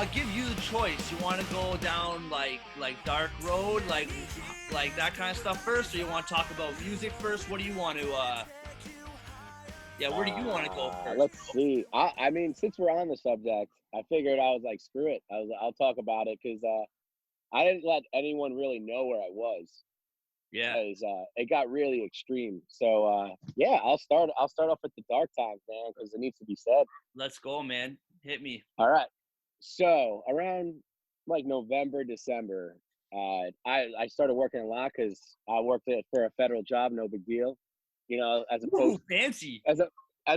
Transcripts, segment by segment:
I'll give you the choice. You want to go down like dark road, like that kind of stuff first, or you want to talk about music first? What do you want to? Yeah, where do you want to go first, Let's see. I mean, since we're on the subject, I figured I was like, screw it. I'll talk about it because I didn't let anyone really know where I was Yeah, because it got really extreme. So yeah, I'll start off with the dark times, man, because it needs to be said. let's go, man. Hit me. All right. So around like November, December, I started working a lot because I worked for a federal job, no big deal, as Ooh, opposed fancy. as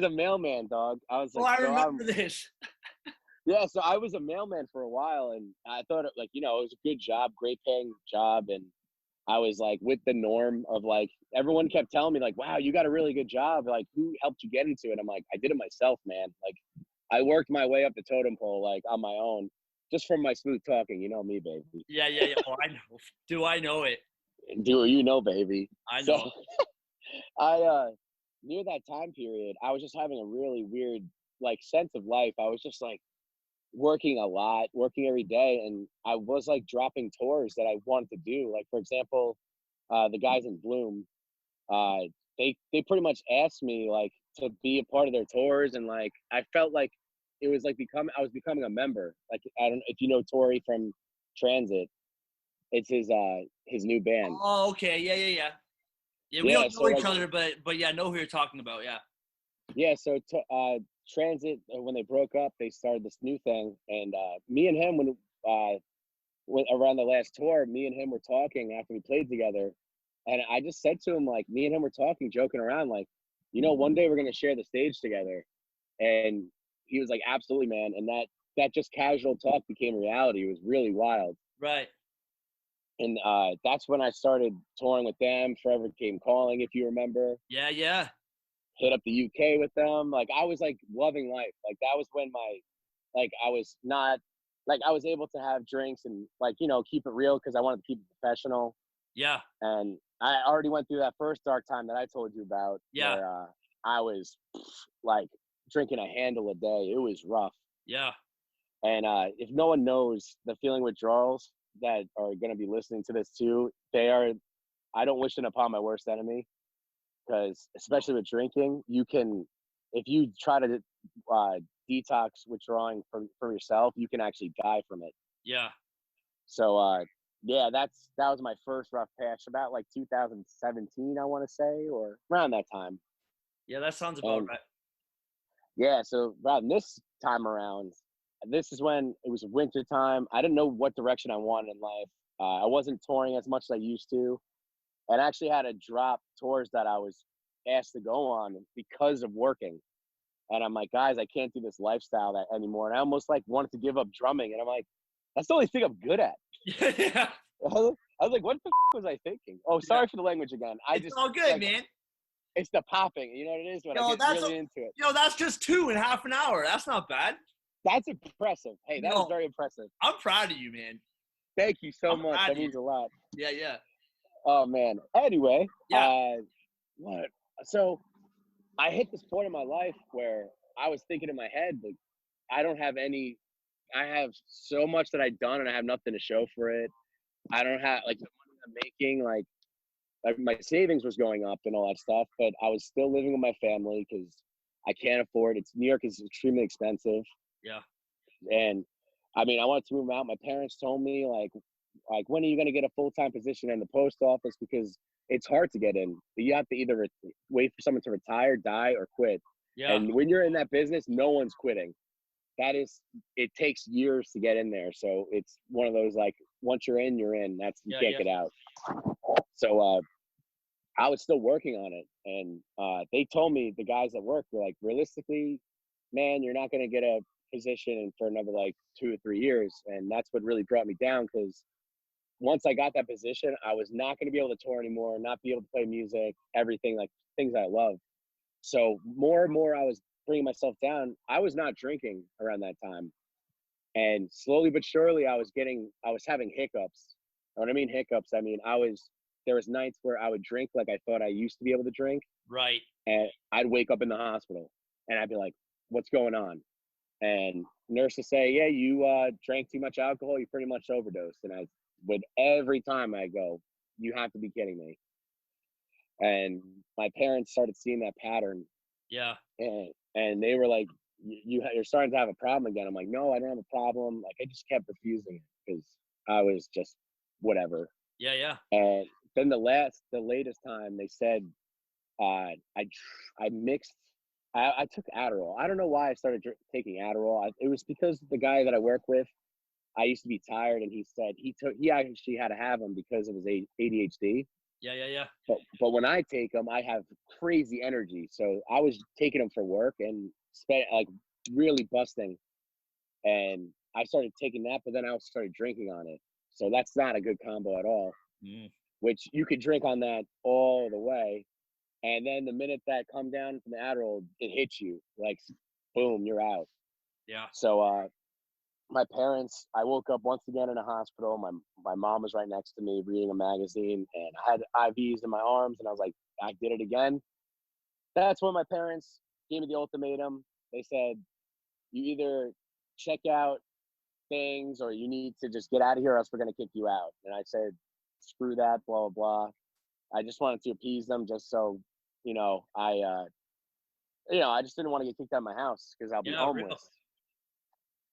a mailman, dog. I was Oh, like, I so remember I'm this. yeah, so I was a mailman for a while, and I thought it was a good job, great paying job, and I was like with the norm of like everyone kept telling me like, wow, you got a really good job. Like, who helped you get into it? I'm like, I did it myself, man. Like, I worked my way up the totem pole like on my own, just from my smooth talking. You know me, baby. Yeah, yeah, yeah. Oh, I know. Do I know it? Do you know, baby? I So know. I near that time period, I was just having a really weird like sense of life. I was just like working a lot, working every day, and I was like dropping tours that I wanted to do. Like for example, the guys in Bloom, uh, they pretty much asked me like to be a part of their tours, and like I felt like it was like I was becoming a member. Like I don't if you know Tori from Transit, it's his new band. Oh, okay. Yeah, yeah, yeah. Yeah, we Yeah, don't so know each like other, but yeah, I know who you're talking about. Yeah. yeah, so Transit when they broke up, they started this new thing, and me and him when around the last tour, me and him were talking after we played together, and I just said to him like, me and him were talking, joking around, like, one day we're gonna share the stage together, and he was like, absolutely, man, and that just casual talk became reality. It was really wild, Right. and that's when I started touring with them. Forever Came Calling, if you remember. Yeah, yeah. Hit up the UK with them. Like I was like loving life. Like that was when I was not like I was able to have drinks and like keep it real because I wanted to keep it professional. Yeah. And I already went through that first dark time that I told you about Yeah. where I was like drinking a handle a day. It was rough. Yeah. And if no one knows the feeling withdrawals that are going to be listening to this too, they are. I don't wish it upon my worst enemy because especially with drinking, you can if you try to detox withdrawing from yourself, you can actually die from it. Yeah. So yeah, that was my first rough patch about like 2017, I want to say, or around that time. Yeah, that sounds about And right. yeah, so around this time around, this is when it was winter time. I didn't know what direction I wanted in life. I wasn't touring as much as I used to, and I actually had to drop tours that I was asked to go on because of working. And I'm like, guys, I can't do this lifestyle that anymore. And I almost like wanted to give up drumming. And I'm like, that's the only thing I'm good at. Yeah. I was like, what the was I thinking? Oh, Yeah. sorry for the language again. I It's just all good, like man. it's the popping. You know what it is when I Yo, get really into it. that's just two in half an hour. That's not bad. That's impressive. Hey, that is Yo, very impressive. I'm proud of you, man. Thank you so I'm much. proud That of you. means a lot. Yeah, yeah. Oh man. Anyway, Yeah. what? So I hit this point in my life where I was thinking in my head, like, I don't have any. I have so much that I've done, and I have nothing to show for it. I don't have like the money I'm making, like my savings was going up and all that stuff, but I was still living with my family because I can't afford it. New York is extremely expensive, Yeah. and I mean, I wanted to move out. My parents told me like when are you going to get a full time position in the post office because it's hard to get in. You have to either wait for someone to retire, die, or quit. Yeah. And when you're in that business, no one's quitting. It takes years to get in there. So it's one of those like once you're in, you're in. That's you Yeah, can't yeah. get out. So I was still working on it, and they told me the guys that work were like, realistically, man, you're not going to get a position for another like 2 or 3 years, and that's what really brought me down because once I got that position, I was not going to be able to tour anymore, not be able to play music, everything like things I love. So more and more, I was bringing myself down. I was not drinking around that time, and slowly but surely, I was having hiccups. And when I mean hiccups, I mean there was nights where I would drink like I thought I used to be able to drink, Right. and I'd wake up in the hospital, and I'd be like, "What's going on?" And nurses say, yeah, you drank too much alcohol, you pretty much overdosed. And I would, every time I go, you have to be kidding me. And my parents started seeing that pattern, Yeah. and they were like, you're starting to have a problem again. I'm like, no, I don't have a problem. Like, I just kept refusing it because I was just whatever. Yeah. Yeah. And then the latest time they said, I mixed. I took Adderall. I don't know why I started taking Adderall. It was because the guy that I work with, I used to be tired, and he said he actually had to have them because of his ADHD. Yeah. Yeah. Yeah. But when I take them, I have crazy energy. So I was taking them for work and spent like really busting. And I started taking that, but then I also started drinking on it. So that's not a good combo at all. Mm. Which you could drink on that all the way, and then the minute that come down from the Adderall, it hits you like, boom, you're out. Yeah. So my parents, I woke up once again in a hospital. My mom was right next to me reading a magazine, and I had IVs in my arms, and I was like, I did it again. That's when my parents gave me the ultimatum. They said, you either check out things or you need to just get out of here, or else we're gonna kick you out. And I said, screw that, blah blah blah. I just wanted to appease them, just so you know, I just didn't want to get kicked out of my house because I'll be Yeah. Real. homeless.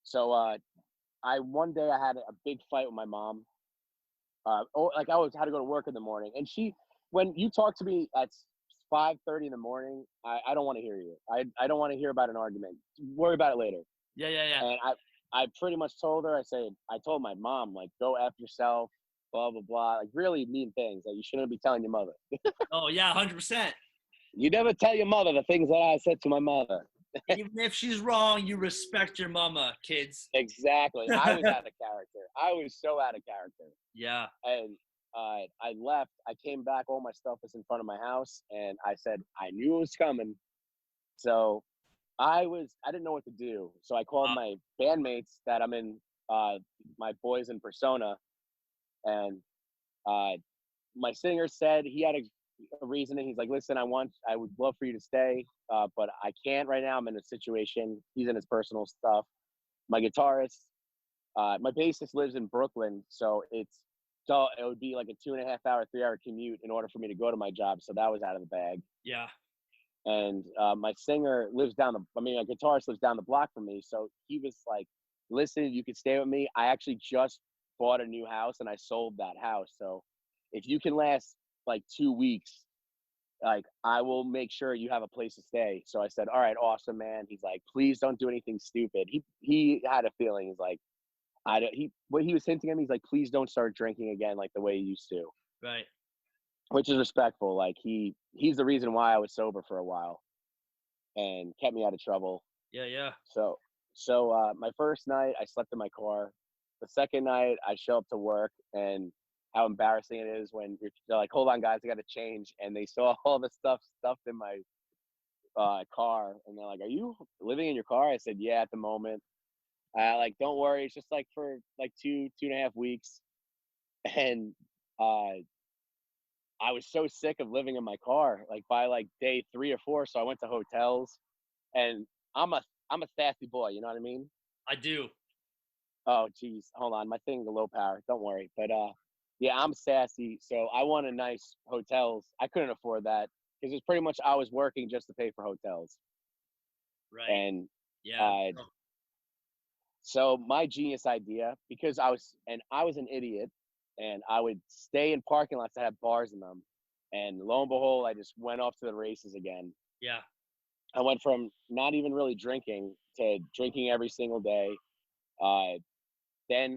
So I one day I had a big fight with my mom. Like I always had to go to work in the morning, and when you talk to me at 5:30 in the morning, I don't want to hear you. I don't want to hear about an argument. Worry about it later. Yeah. Yeah. Yeah. And I pretty much told her. I told my mom, like, go F yourself, blah blah blah, like really mean things that you shouldn't be telling your mother. Oh yeah. 100%. You never tell your mother the things that I said to my mother. Even if she's wrong, you respect your mama, kids. Exactly. I was out of character. I was so out of character. Yeah. And I left. I came back. All my stuff was in front of my house, and I said I knew it was coming. So I didn't know what to do. So I called my bandmates that I'm in, my boys in Persona, and uh, my singer said he had a reason. He's like, listen, I would love for you to stay, but I can't right now. I'm in a situation. He's in his personal stuff. My guitarist, my bassist lives in Brooklyn, so it would be like a 2.5 hour, 3 hour commute in order for me to go to my job. So that was out of the bag. Yeah. And my singer lives my guitarist lives down the block from me. So he was like, listen, you could stay with me. I actually just bought a new house and I sold that house. So if you can last like 2 weeks, like I will make sure you have a place to stay. So I said, all right, awesome, man. He's like, please don't do anything stupid. He had a feeling. He's like, what he was hinting at me, he's like, please don't start drinking again like the way you used to. Right. Which is respectful. Like he's the reason why I was sober for a while and kept me out of trouble. Yeah. Yeah. So my first night I slept in my car. The second night I show up to work, and how embarrassing it is when they're like, hold on guys, I gotta change, and they saw all the stuff stuffed in my car, and they're like, are you living in your car? I said, yeah, at the moment. Like, don't worry, it's just like for like 2.5 weeks. And I was so sick of living in my car, like by like day 3 or 4. So I went to hotels, and I'm a sassy boy, you know what I mean? I do. Oh geez, hold on, my thing's a low power. Don't worry, but yeah, I'm sassy. So I wanted nice hotels. I couldn't afford that because it's pretty much I was working just to pay for hotels. Right. And Yeah. uh, so my genius idea, because I was an idiot, and I would stay in parking lots that had bars in them, and lo and behold, I just went off to the races again. Yeah. I went from not even really drinking to drinking every single day. Uh, then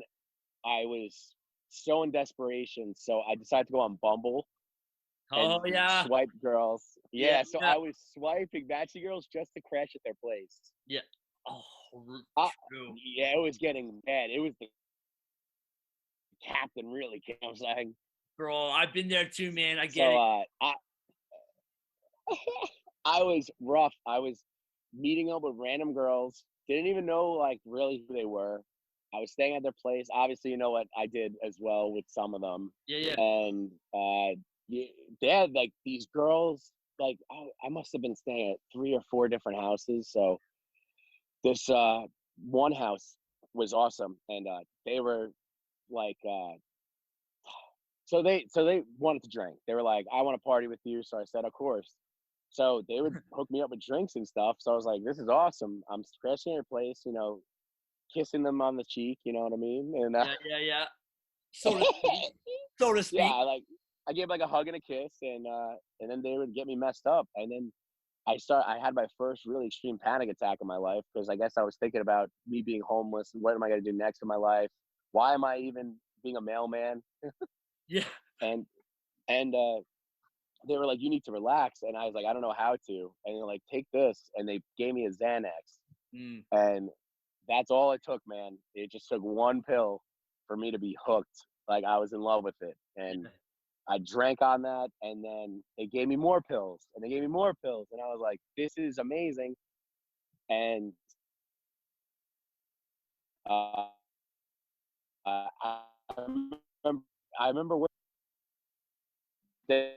I was so in desperation, so I decided to go on Bumble and Oh yeah. swipe girls. Yeah. Yeah, so Yeah. I was swiping matching girls just to crash at their place. Yeah. Oh, Uh, true. yeah, it was getting bad. It was the captain really came. I was like, Bro, I've been there too, man. I get so it. I was rough. I was meeting up with random girls. Didn't even know like really who they were. I was staying at their place. Obviously, you know what I did as well with some of them. Yeah. Yeah. And they had like these girls. Like I must have been staying at 3 or 4 different houses. So this one house was awesome, and they were like, so they wanted to drink. They were like, "I want to party with you," so I said, "Of course." So they would hook me up with drinks and stuff. So I was like, "This is awesome." I'm crashing their place, kissing them on the cheek. You know what I mean? And Yeah, yeah, yeah. So to speak. So to yeah, speak. I gave like a hug and a kiss, and then they would get me messed up, and then I had my first really extreme panic attack in my life because I guess I was thinking about me being homeless and what am I going to do next in my life? Why am I even being a mailman? Yeah. And and they were like, "You need to relax," and I was like, "I don't know how to." And they're like, "Take this," and they gave me a Xanax, Mm. and that's all it took, man. It just took one pill for me to be hooked. Like I was in love with it, and Yeah. I drank on that, and then they gave me more pills, and they gave me more pills, and I was like, "This is amazing." And uh, I remember, I remember what day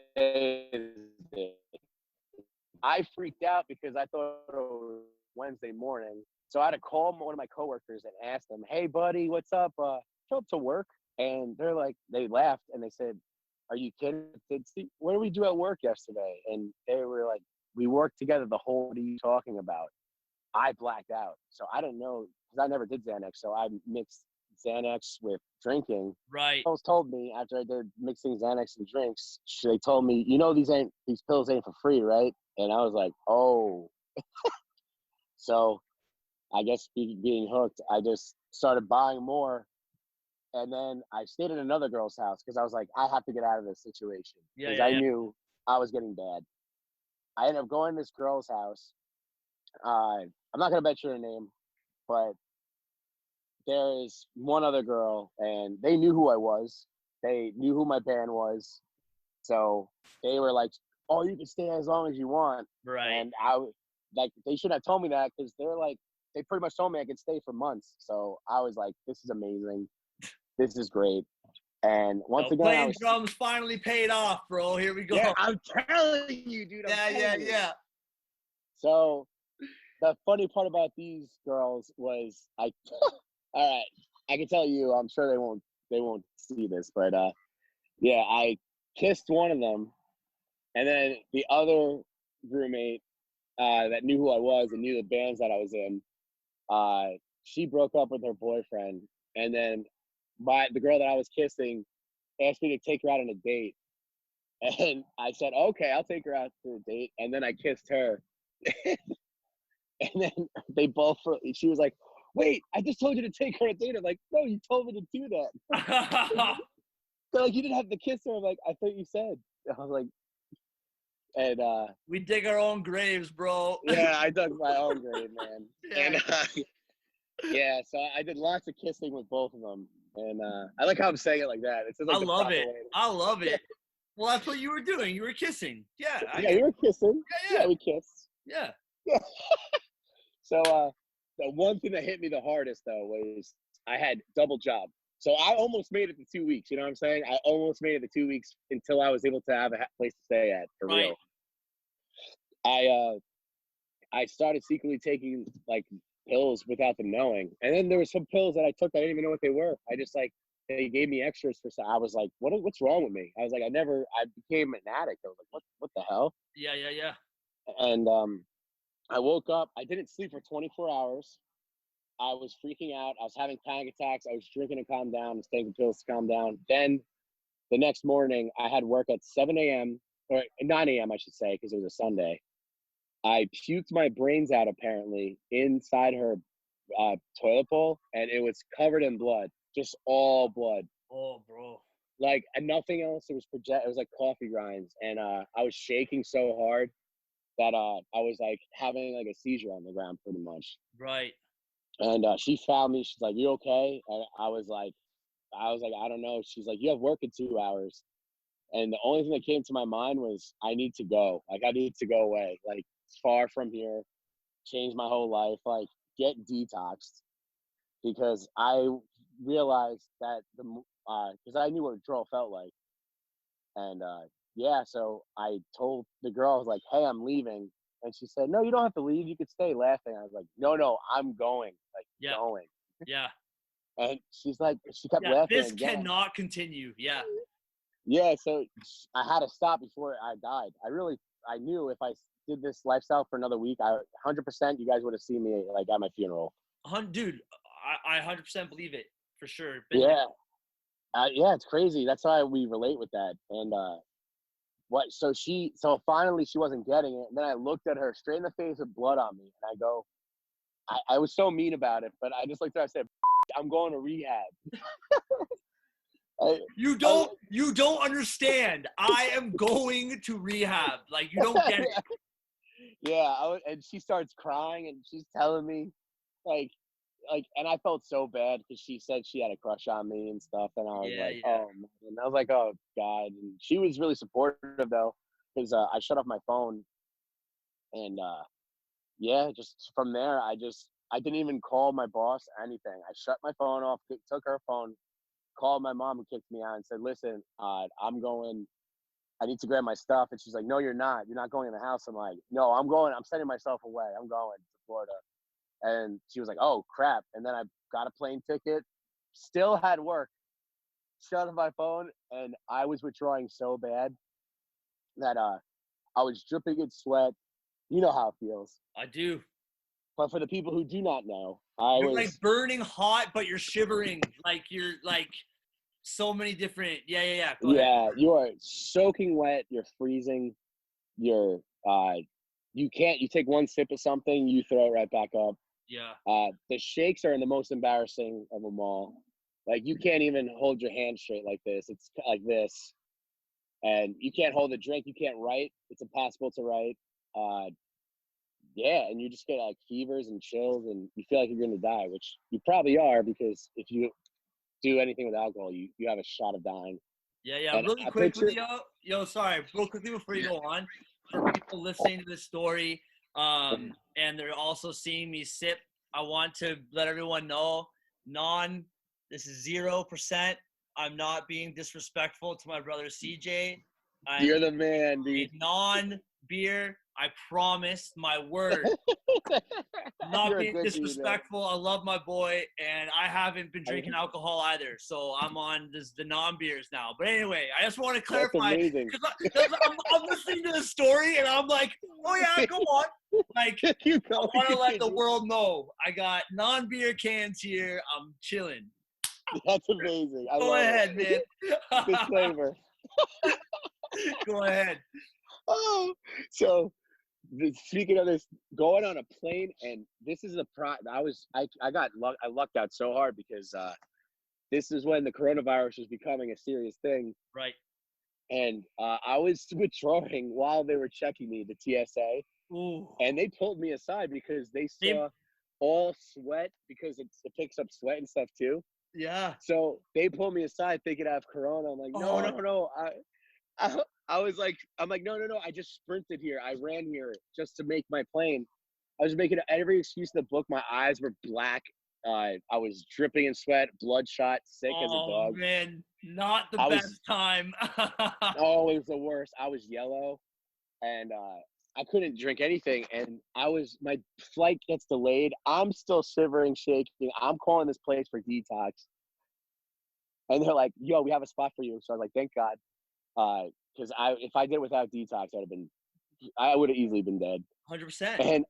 I freaked out because I thought it was Wednesday morning. So I had to call one of my coworkers and ask them, "Hey, buddy, what's up? Show up to work?" And they laughed and they said, "Are you kidding? What did we do at work yesterday?" And they were like, "We worked together the whole. What are you talking about?" I blacked out, so I didn't know because I never did Xanax. So I mixed Xanax with drinking. Right. Folks told me after I did mixing Xanax and drinks, they told me, these pills ain't for free, right? And I was like, oh. So I guess being hooked, I just started buying more, and then I stayed at another girl's house because I was like, I have to get out of this situation Yeah, because yeah, I yeah. knew I was getting bad. I ended up going to this girl's house. I'm not gonna mention her name, but there is one other girl, and they knew who I was. They knew who my band was, so they were like, "Oh, you can stay as long as you want." Right. And like, they should have told me that because they pretty much told me I could stay for months. So I was like, "This is amazing. This is great." And once So again, playing drums finally paid off, bro. Here we yeah, go. I'm telling you, dude, I'm Yeah, yeah, telling you. yeah. So the funny part about these girls was all right, I can tell you, I'm sure they won't see this, but yeah, I kissed one of them, and then the other roommate that knew who I was and knew the bands that I was in, uh, she broke up with her boyfriend, and then the girl that I was kissing asked me to take her out on a date, and I said, "Okay, I'll take her out to a date," and then I kissed her, and then they both. She was like, "Wait, I just told you to take her on a date." I'm like, "No, you told me to do that." They're like, "You didn't have to kiss her." I'm like, "I thought you said." I was like, and We dig our own graves, bro. yeah, I dug my own grave, man. Yeah. And yeah, so I did lots of kissing with both of them, and I like how I'm saying it like that. It's just I like the love proper it. way. I love it. Well, that's what you were doing. You were kissing. Yeah, I Yeah, get we it. were kissing. Yeah, Yeah, we kissed. yeah. Yeah. So the one thing that hit me the hardest though was I had double job. So I almost made it to 2 weeks. You know what I'm saying? I almost made it to 2 weeks until I was able to have a place to stay at for Right. real. I started secretly taking like pills without them knowing, and then there were some pills that I took that I didn't even know what they were. I just like they gave me extras for. I was like, what's wrong with me? I was like, I became an addict. I was like, what the hell? Yeah, yeah, yeah. And I woke up. I didn't sleep for 24 hours. I was freaking out. I was having panic attacks. I was drinking to calm down and taking pills to calm down. Then the next morning, I had work at 7 a.m. or 9 a.m. I should say, because it was a Sunday. I puked my brains out apparently inside her toilet bowl, and it was covered in blood, just all blood, Oh, bro. like and nothing else. It was like coffee grinds, and I was shaking so hard that I was like having like a seizure on the ground, pretty much. Right. And she found me. She's like, "You okay?" And I was like, "I don't know." She's like, "You have work in 2 hours." And the only thing that came to my mind was, I need to go. Like, I need to go away. Like, far from here, change my whole life. Like, get detoxed. Because I realized that because I knew what withdrawal felt like. And yeah, so I told the girl, I was like, "Hey, I'm leaving." And she said, no, you don't have to leave. You could stay, laughing. I was like, no, I'm going. Like, Yeah. going. Yeah. And she's like, she kept Yeah. laughing This again. cannot continue. Yeah. Yeah, so I had to stop before I died. I knew if I did this lifestyle for another week, 100% you guys would have seen me like at my funeral. Dude, I 100% believe it for sure. Yeah. Yeah, it's crazy. That's why we relate with that. And so finally she wasn't getting it. And then I looked at her straight in the face with blood on me. And I go, I was so mean about it, but I just looked at her, I said, I'm going to rehab. You don't understand. I am going to rehab. Like, you don't get it. Yeah, and she starts crying and she's telling me like, and I felt so bad because she said she had a crush on me and stuff, and I was oh man, and I was like, oh God, and she was really supportive though, because I shut off my phone, and yeah, just from there, I didn't even call my boss or anything. I shut my phone off, took her phone, called my mom, who kicked me out, and said, listen, I'm going. I need to grab my stuff, and she's like, no, you're not. You're not going in the house. I'm like, no, I'm going. I'm sending myself away. I'm going to Florida. And she was like, oh, crap. And then I got a plane ticket, still had work, shut off my phone, and I was withdrawing so bad that I was dripping in sweat. You know how it feels. I do. But for the people who do not know, You're like burning hot, but you're shivering. Like, you're like so many different. Yeah. Go ahead. You are soaking wet. You're freezing. You're you take one sip of something, you throw it right back up. Yeah. The shakes are the most embarrassing of them all. Like, you can't even hold your hand straight like this. It's like this. And you can't hold a drink. You can't write. It's impossible to write. Yeah, and you just get like fevers and chills, and you feel like you're going to die, which you probably are, because if you do anything with alcohol, you have a shot of dying. Yeah. And Really quickly, sorry, real quickly before you go on, for people listening to this story, and they're also seeing me sip, I want to let everyone know, this is 0%. I'm not being disrespectful to my brother CJ. You're the man, dude. Non-beer, I promise, my word. Not being disrespectful. I love my boy, and I haven't been drinking alcohol either. So I'm on the non-beers now. But anyway, I just want to clarify, because I'm listening to the story, and I'm like, oh yeah, go on. Like, I want to let the world know I got non-beer cans here. I'm chilling. That's amazing. Go ahead, man. Disclaimer. Go ahead. Oh, so speaking of this, going on a plane, and this is I lucked out so hard, because this is when the coronavirus was becoming a serious thing. Right. And I was withdrawing while they were checking me, the TSA. Ooh. And they pulled me aside because they saw all sweat, because it picks up sweat and stuff too. Yeah. So they pulled me aside thinking I have corona. I'm like, no. I was like, no. I just sprinted here. I ran here just to make my plane. I was making every excuse in the book. My eyes were black. I was dripping in sweat, bloodshot, sick as a dog. Oh man, not the best time. Oh, it was the worst. I was yellow, and I couldn't drink anything. And my flight gets delayed. I'm still shivering, shaking. I'm calling this place for detox. And they're like, yo, we have a spot for you. So I was like, thank God. Because if I did it without detox, I would have easily been dead. 100%. And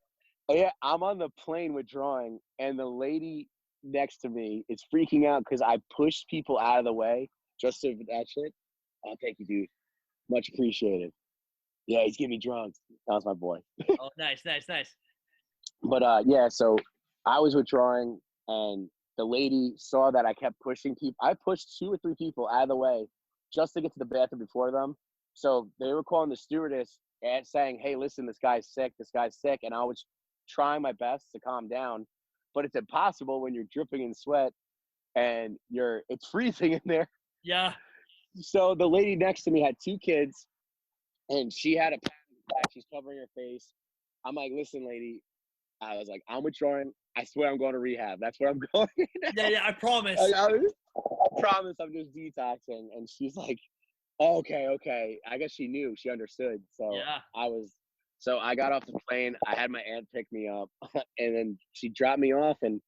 yeah, I'm on the plane withdrawing, and the lady next to me is freaking out because I pushed people out of the way just to that shit. Oh, thank you, dude. Much appreciated. Yeah, he's getting me drunk. That was my boy. Oh, nice. But yeah, so I was withdrawing, and the lady saw that I kept pushing people. I pushed 2 or 3 people out of the way just to get to the bathroom before them. So they were calling the stewardess and saying, hey, listen, this guy's sick. And I was trying my best to calm down, but it's impossible when you're dripping in sweat and it's freezing in there. Yeah. So the lady next to me had 2 kids, and she had a pack. She's covering her face. I'm like, listen, lady. I was like, I'm withdrawing. I swear I'm going to rehab. That's where I'm going. Yeah, I promise. I promise I'm just detoxing. And she's like, okay. I guess she knew. She understood. So yeah. So I got off the plane. I had my aunt pick me up, and then she dropped me off. And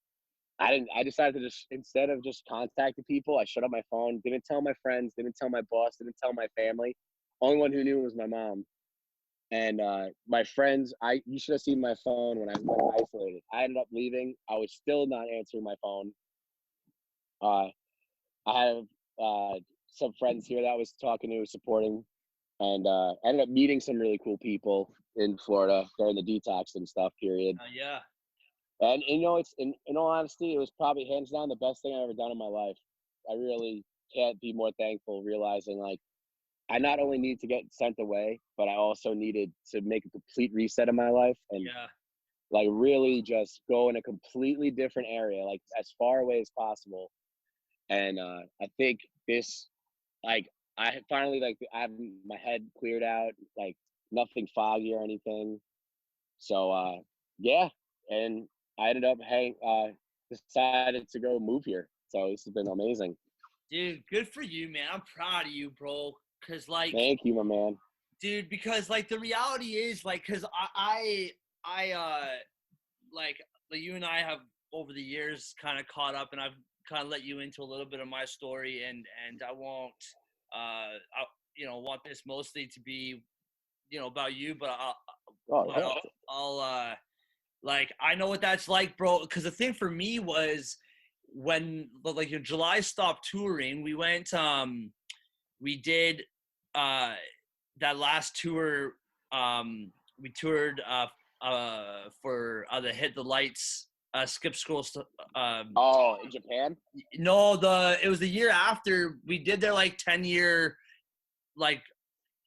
I decided to just, instead of just contacting people, I shut up my phone. Didn't tell my friends. Didn't tell my boss. Didn't tell my family. Only one who knew was my mom. And my friends, you should have seen my phone when I was isolated. I ended up leaving. I was still not answering my phone. Uh, I have some friends here that I was talking to, supporting, and ended up meeting some really cool people in Florida during the detox and stuff period. Yeah. And it's in all honesty, it was probably hands down the best thing I've ever done in my life. I really can't be more thankful, realizing like I not only need to get sent away, but I also needed to make a complete reset of my life and like really just go in a completely different area, like as far away as possible. And I think this, like, I finally, like, I have my head cleared out, like nothing foggy or anything. So yeah, and I ended up decided to go move here. So this has been amazing. Dude, good for you, man. I'm proud of you, bro. Cause like, Thank you, my man. dude, because like the reality is like, cause like you and I have over the years kind of caught up, and I've kind of let you into a little bit of my story, and I won't, want this mostly to be, about you, but I'll like, I know what that's like, bro. Because the thing for me was when like in July stopped touring, we went, we did that last tour. We toured for the Hit the Lights Skip School. In Japan? No, it was the year after. We did their like 10-year like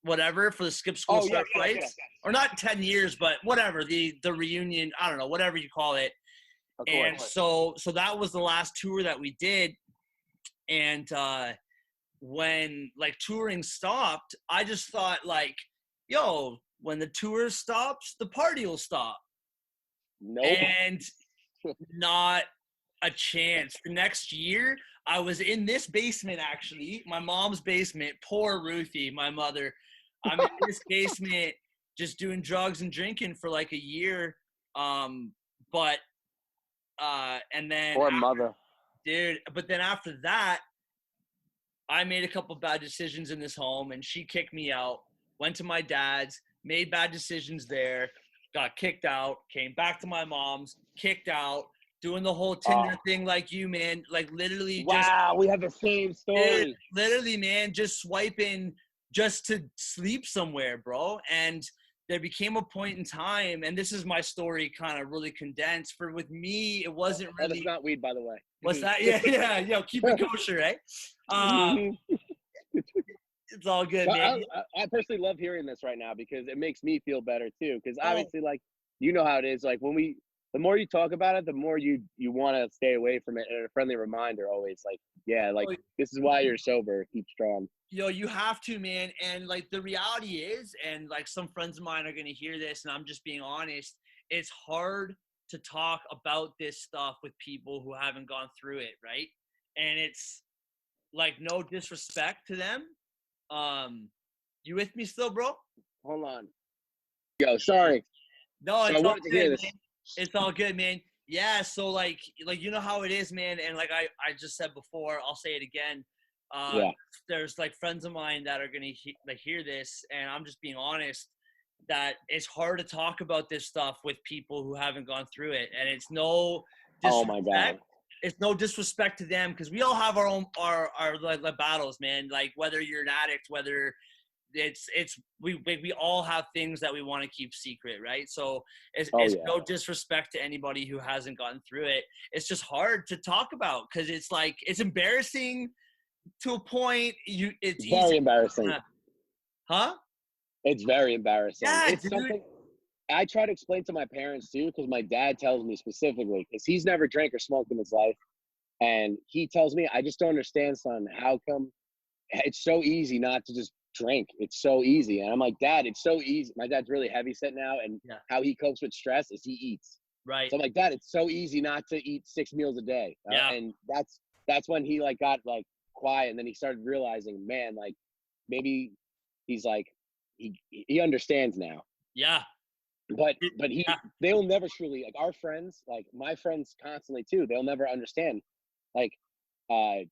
whatever for the Skip School Lights. Or not 10 years, but whatever, the reunion, I don't know, whatever you call it. And so that was the last tour that we did. And when like touring stopped, I just thought like, yo, when the tour stops, the party will stop. Nope. And not a chance. The next year, I was in this basement, actually, my mom's basement. Poor Ruthie, my mother. I'm in this basement just doing drugs and drinking for like a year. And then poor mother, dude. But then after that, I made a couple bad decisions in this home, and she kicked me out. Went to my dad's, made bad decisions there, got kicked out, came back to my mom's, kicked out, doing the whole Tinder thing like you, man. Like literally wow, we have the same story. Dude, literally, man, just swiping just to sleep somewhere, bro. And there became a point in time, and this is my story kind of really condensed. For with me, it wasn't really. That's not weed, by the way. What's that? Yeah. Yo, keep it kosher, eh? It's all good, man. I personally love hearing this right now because it makes me feel better too. Because obviously, like, you know how it is. Like the more you talk about it, the more you want to stay away from it. And a friendly reminder always, like, yeah, like this is why you're sober. Keep strong. Yo, you have to, man. And like the reality is, and like some friends of mine are gonna hear this, and I'm just being honest. It's hard to talk about this stuff with people who haven't gone through it, right? And it's like no disrespect to them. You with me still, bro? Hold on. Yo, sorry. No, it's all good, man. It's all good, man. Yeah, so like you know how it is, man. And like I just said before, I'll say it again. There's like friends of mine that are gonna hear this, and I'm just being honest that it's hard to talk about this stuff with people who haven't gone through it, and it's no disrespect. Oh my God. It's no disrespect to them because we all have our own our like battles, man. Like whether you're an addict, whether we all have things that we want to keep secret, right? So it's no disrespect to anybody who hasn't gone through it. It's just hard to talk about because it's like it's embarrassing to a point. It's very embarrassing. Huh? It's very embarrassing. Yeah, it's something I try to explain to my parents too, because my dad tells me specifically, because he's never drank or smoked in his life. And he tells me, I just don't understand, son, how come it's so easy not to just drink? It's so easy. And I'm like, Dad, it's so easy. My dad's really heavy set now, and how he copes with stress is he eats. Right. So I'm like, Dad, it's so easy not to eat 6 meals a day. And that's when he like got like quiet, and then he started realizing, man, like maybe he's like he understands now. Yeah. but Yeah, they'll never truly, like, our friends, like my friends constantly too, they'll never understand. Like, uh,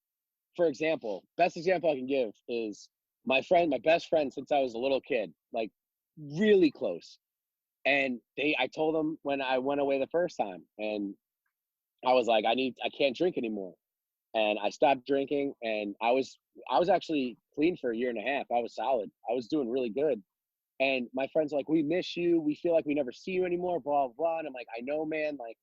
for example, best example I can give is my best friend since I was a little kid, like really close. And I told them when I went away the first time, and I was like, I can't drink anymore. And I stopped drinking, and I was actually clean for a year and a half. I was solid. I was doing really good. And my friends are like, we miss you. We feel like we never see you anymore, blah, blah, blah. And I'm like, I know, man. Like,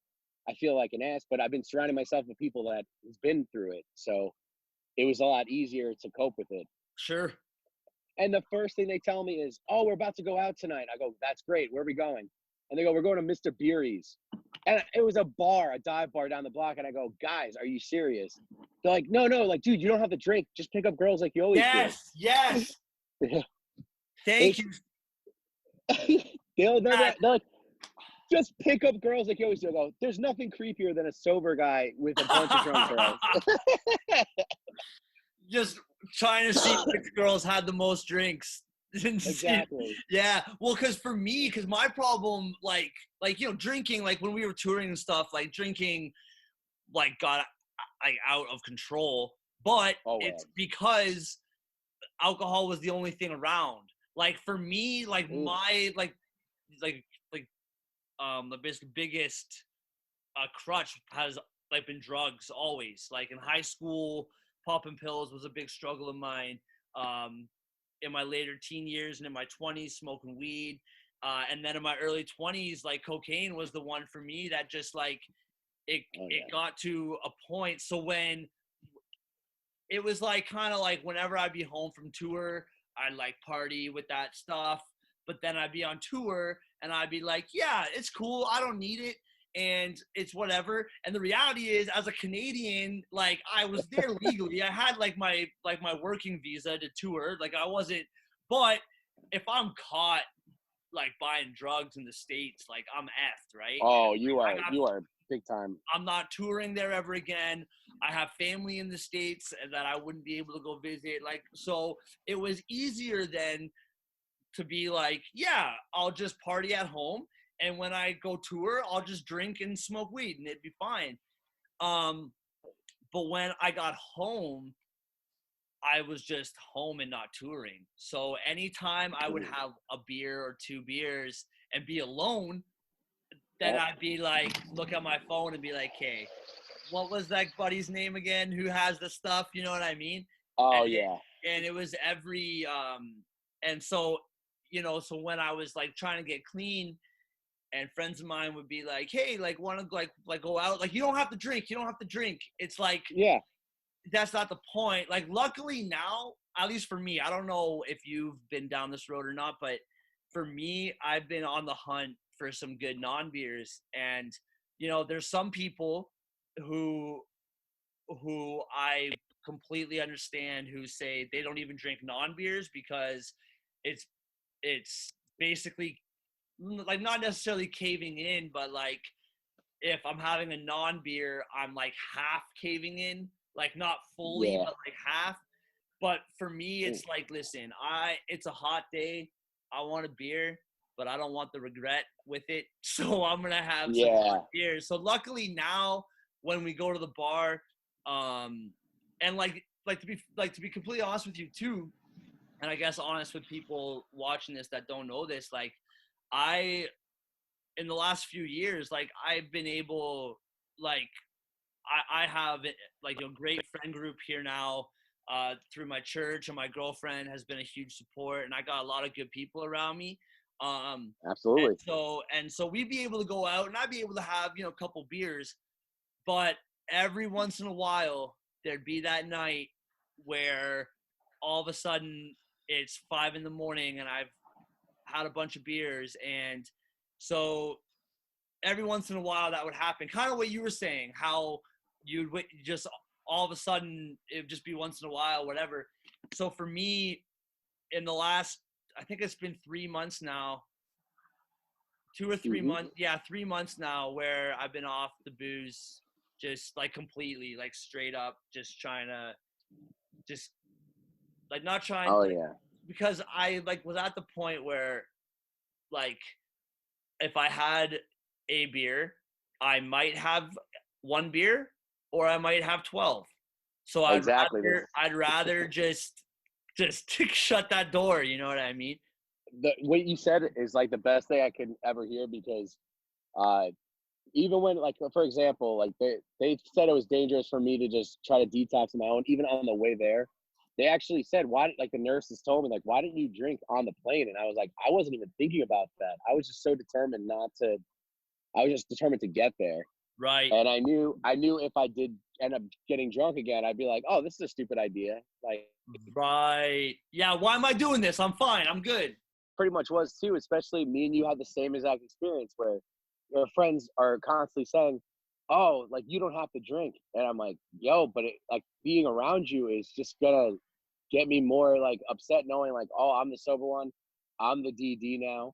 I feel like an ass, but I've been surrounding myself with people that has been through it. So it was a lot easier to cope with it. sure. And the first thing they tell me is, "Oh, we're about to go out tonight." I go, "That's great. Where are we going?" And they go, "We're going to Mr. Beery's." And it was a bar, a dive bar down the block. And I go, "Guys, are you serious?" They're like, "No, no, like, dude, you don't have to drink. Just pick up girls like you always do." Yes, yes. Thank It's you. they'll never. That They're like, just pick up girls like you always do. I go, there's nothing creepier than a sober guy with a bunch of drunk girls. just trying to see which girls had the most drinks. Exactly. Yeah, well, because my problem, drinking, like when we were touring and stuff, like drinking, like got like out of control. But Oh, it's because alcohol was the only thing around. Like for me, like ooh, my like like the biggest crutch has like been drugs always. Like in high school, popping pills was a big struggle of mine. Um, in my later teen years and in my 20s, smoking weed. And then in my early 20s, like cocaine was the one for me that just like oh it yeah, got to a point. So when it was like kind of like whenever I'd be home from tour, I'd like party with that stuff. But then I'd be on tour and I'd be like, yeah, it's cool. I don't need it. And it's whatever. And the reality is, as a Canadian, like I was there legally. I had like my working visa to tour. Like I wasn't, but if I'm caught like buying drugs in the States, like I'm effed, right? oh I got you are big time. I'm not touring there ever again. I have family in the States that I wouldn't be able to go visit. Like, so it was easier then to be like, yeah, I'll just party at home. And when I go tour, I'll just drink and smoke weed and it'd be fine. Um, but when I got home, I was just home and not touring. So anytime I would Ooh, have a beer or two beers and be alone, then yep. I'd be like, look at my phone and be like, hey, what was that buddy's name again who has the stuff, you know what I mean? Oh and yeah, it was every and so so when I was like trying to get clean and friends of mine would be like, hey, like want to like go out, like you don't have to drink, it's like yeah. that's not the point. Like luckily now, at least for me, I don't know if you've been down this road or not, but for me, I've been on the hunt for some good non-beers. And there's some people who I completely understand who say they don't even drink non-beers because it's basically like not necessarily caving in, but like if I'm having a non-beer, I'm like half caving in, like not fully, Yeah. but like half. But for me, Ooh, it's like, listen, it's a hot day. I want a beer, but I don't want the regret with it. So I'm gonna have some yeah. beers. So luckily now, when we go to the bar, and to be completely honest with you too, and I guess honest with people watching this that don't know this, like I in the last few years, like I've been able, like I have like a great friend group here now through my church, and my girlfriend has been a huge support, and I got a lot of good people around me. And Absolutely. so we'd be able to go out, and I'd be able to have a couple beers, but every once in a while there'd be that night where all of a sudden it's 5 a.m. and I've had a bunch of beers, and so every once in a while that would happen. Kind of what you were saying, how you'd just all of a sudden it would just be once in a while, whatever. So for me, in the last, I think it's been 3 months now, 2 or 3 months, yeah, 3 months now, where I've been off the booze, just like completely, like straight up, just trying to, just like not trying, Oh like yeah. because I like was at the point where like if I had a beer, I might have one beer or I might have 12. So Exactly. I'd rather just shut that door, you know what I mean? What you said is like the best thing I could ever hear because uh, even when like for example, like they said it was dangerous for me to just try to detox on my own, even on the way there. They actually said, why, like the nurses told me, like, why didn't you drink on the plane? And I was like, I wasn't even thinking about that. I was just so determined not to, I was just determined to get there. Right. And I knew if I did end up getting drunk again, I'd be like, oh, this is a stupid idea. Like, Right. Yeah, why am I doing this? I'm fine. I'm good. pretty much was too, especially me and you had the same exact experience where your friends are constantly saying, oh, like you don't have to drink. And I'm like, yo, but it, like being around you is just gonna get me more like upset knowing like, oh, I'm the sober one. I'm the DD now.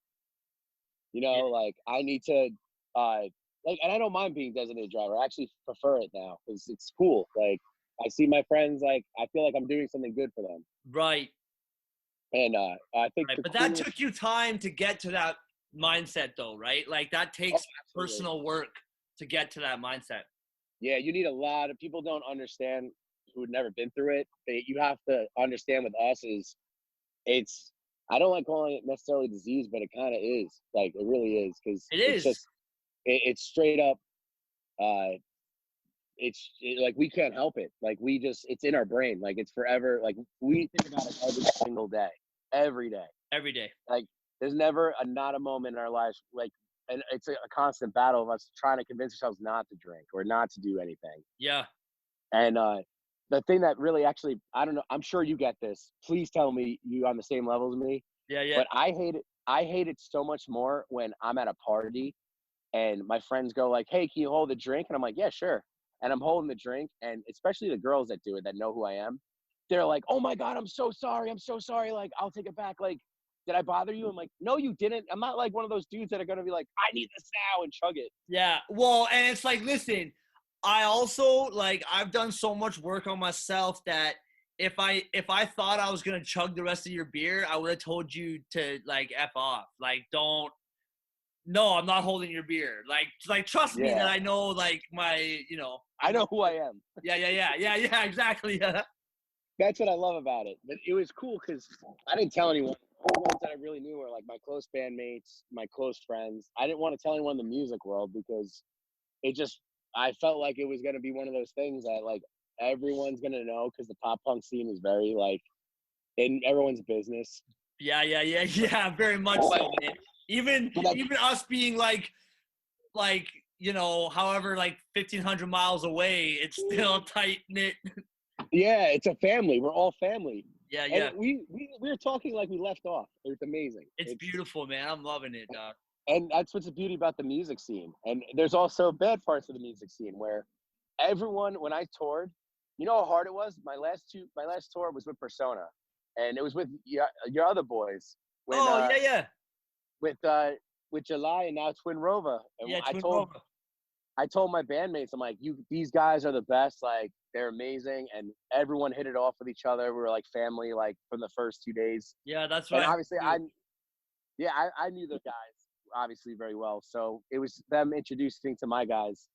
You Yeah. know, like I need to uh like, and I don't mind being designated driver. I actually prefer it now because it's cool. Like I see my friends, like I feel like I'm doing something good for them. Right. And I think Right. the But that coolest. took you time to get to that mindset though, right? Like that Oh, takes absolutely. personal work to get to that mindset. Yeah, you need a lot of people don't understand who had never been through it. You have to understand with us is it's I don't like calling it necessarily disease, but it kind of is. Like it really is because It it's is. just it's straight up. Like we can't help it. Like we just it's in our brain. Like it's forever. Like we think about it every single day, every day. Every day. Like there's never a not a moment in our lives like. And it's a constant battle of us trying to convince ourselves not to drink or not to do anything. Yeah. And the thing that really actually, I don't know, I'm sure you get this. Please tell me you on the same level as me. Yeah, yeah. But I hate it. I hate it so much more when I'm at a party and my friends go like, "Hey, can you hold a drink?" And I'm like, "Yeah, sure." And I'm holding the drink, and especially the girls that do it that know who I am, they're like, "Oh my god, I'm so sorry. I'm so sorry. Like, I'll take it back. Like, did I bother you?" I'm like, "No, you didn't." I'm not like one of those dudes that are gonna be like, "I need this now" and chug it. Yeah. Well, and it's like, listen, I also like I've done so much work on myself that if I thought I was gonna chug the rest of your beer, I would have told you to like F off. Like don't no, I'm not holding your beer. Like trust me that Yeah, I know like my I I know know who I am. yeah, exactly. Yeah. That's what I love about it. But it was cool because I didn't tell anyone. The ones that I really knew were like my close bandmates, my close friends. I didn't want to tell anyone in the music world because it just I felt like it was gonna be one of those things that like everyone's gonna know because the pop punk scene is very like in everyone's business. Yeah, very much But, so, man. Even but like, even us being like however like 1,500 miles away, it's still tight knit. yeah, it's a family. We're all family. Yeah, And yeah. we were talking like we left off. It's amazing. It's It's beautiful, man. I'm loving it, dog. and that's what's the beauty about the music scene. And there's also bad parts of the music scene where everyone when I toured, you know how hard it was. My last tour was with Persona, and it was with your other boys when Oh yeah, yeah, with July and now Twin Rova. And yeah. Twin Rover. I told my bandmates, I'm like, these guys are the best. Like they're amazing, and everyone hit it off with each other. We were like family, like from the first 2 days. Yeah, that's what And I heard obviously, too. I knew the guys obviously very well. So it was them introducing to my guys,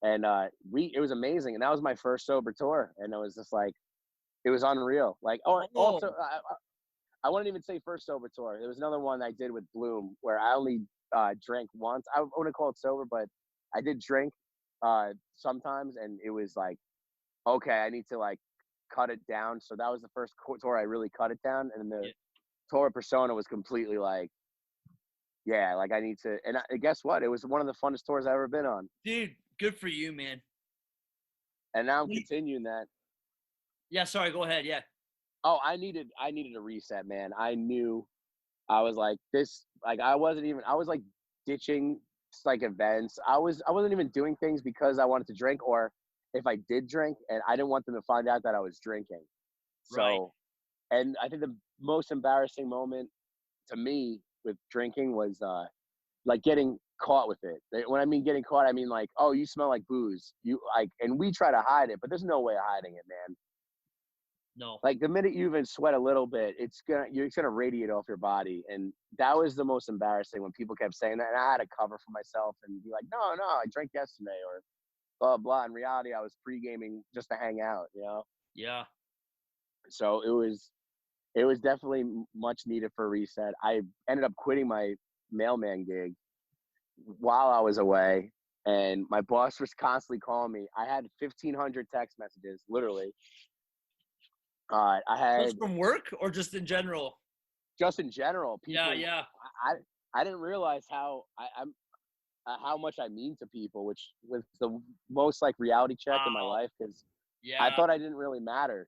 and it was amazing. And that was my first sober tour, and it was just like it was unreal. Like, oh, also, Oh, I wouldn't even say first sober tour. There was another one I did with Bloom where I only drank once. I wouldn't call it sober, but I did drink sometimes, and it was like, okay, I need to like cut it down. So that was the first tour I really cut it down, and the yeah, tour Persona was completely like, yeah, like I need to. And guess what? It was one of the funnest tours I've ever been on, dude. Good for you, man. and now I'm We- continuing that. Yeah, sorry. Go ahead. Yeah. Oh, I needed a reset, man. I knew I was like this, like I was like ditching like events. I wasn't even doing things because I wanted to drink, or if I did drink, and I didn't want them to find out that I was drinking. Right. So, and I think the most embarrassing moment to me with drinking was like getting caught with it. When I mean getting caught, I mean like, oh, you smell like booze. You like, and we try to hide it, but there's no way of hiding it, man. No. Like the minute you even sweat a little bit, it's gonna radiate off your body, and that was the most embarrassing when people kept saying that. And I had to cover for myself and be like, no, I drank yesterday, or blah blah. In reality, I was pre-gaming just to hang out, you know. Yeah. So it was definitely much needed for a reset. I ended up quitting my mailman gig while I was away, and my boss was constantly calling me. I had 1,500 text messages, literally. I Just had from work or just in general? just in general, Yeah, people. yeah. I didn't realize I'm how much I mean to people, which was the most like reality check in my Wow. life, because I Yeah. thought I didn't really matter.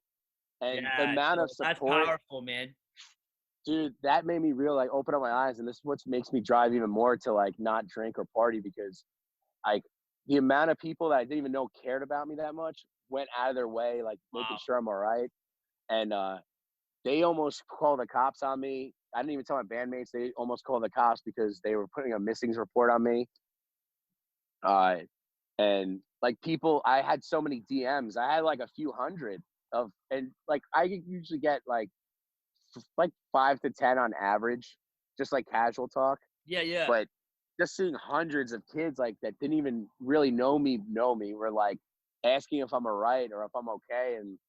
And the Yeah. amount No, of that's support, powerful, man. dude, that made me real like open up my eyes. And this is what makes me drive even more to like not drink or party, because like the amount of people that I didn't even know cared about me that much went out of their way, like making Wow. sure I'm all right. And they almost called the cops on me. I didn't even tell my bandmates. They almost called the cops because they were putting a missings report on me. Uh, and like people, I had so many DMs. I had like a few hundred and like I usually get like 5 to 10 on average, just like casual talk. Yeah, yeah. But just seeing hundreds of kids like that didn't even really know me were like asking if I'm alright or if I'm okay, and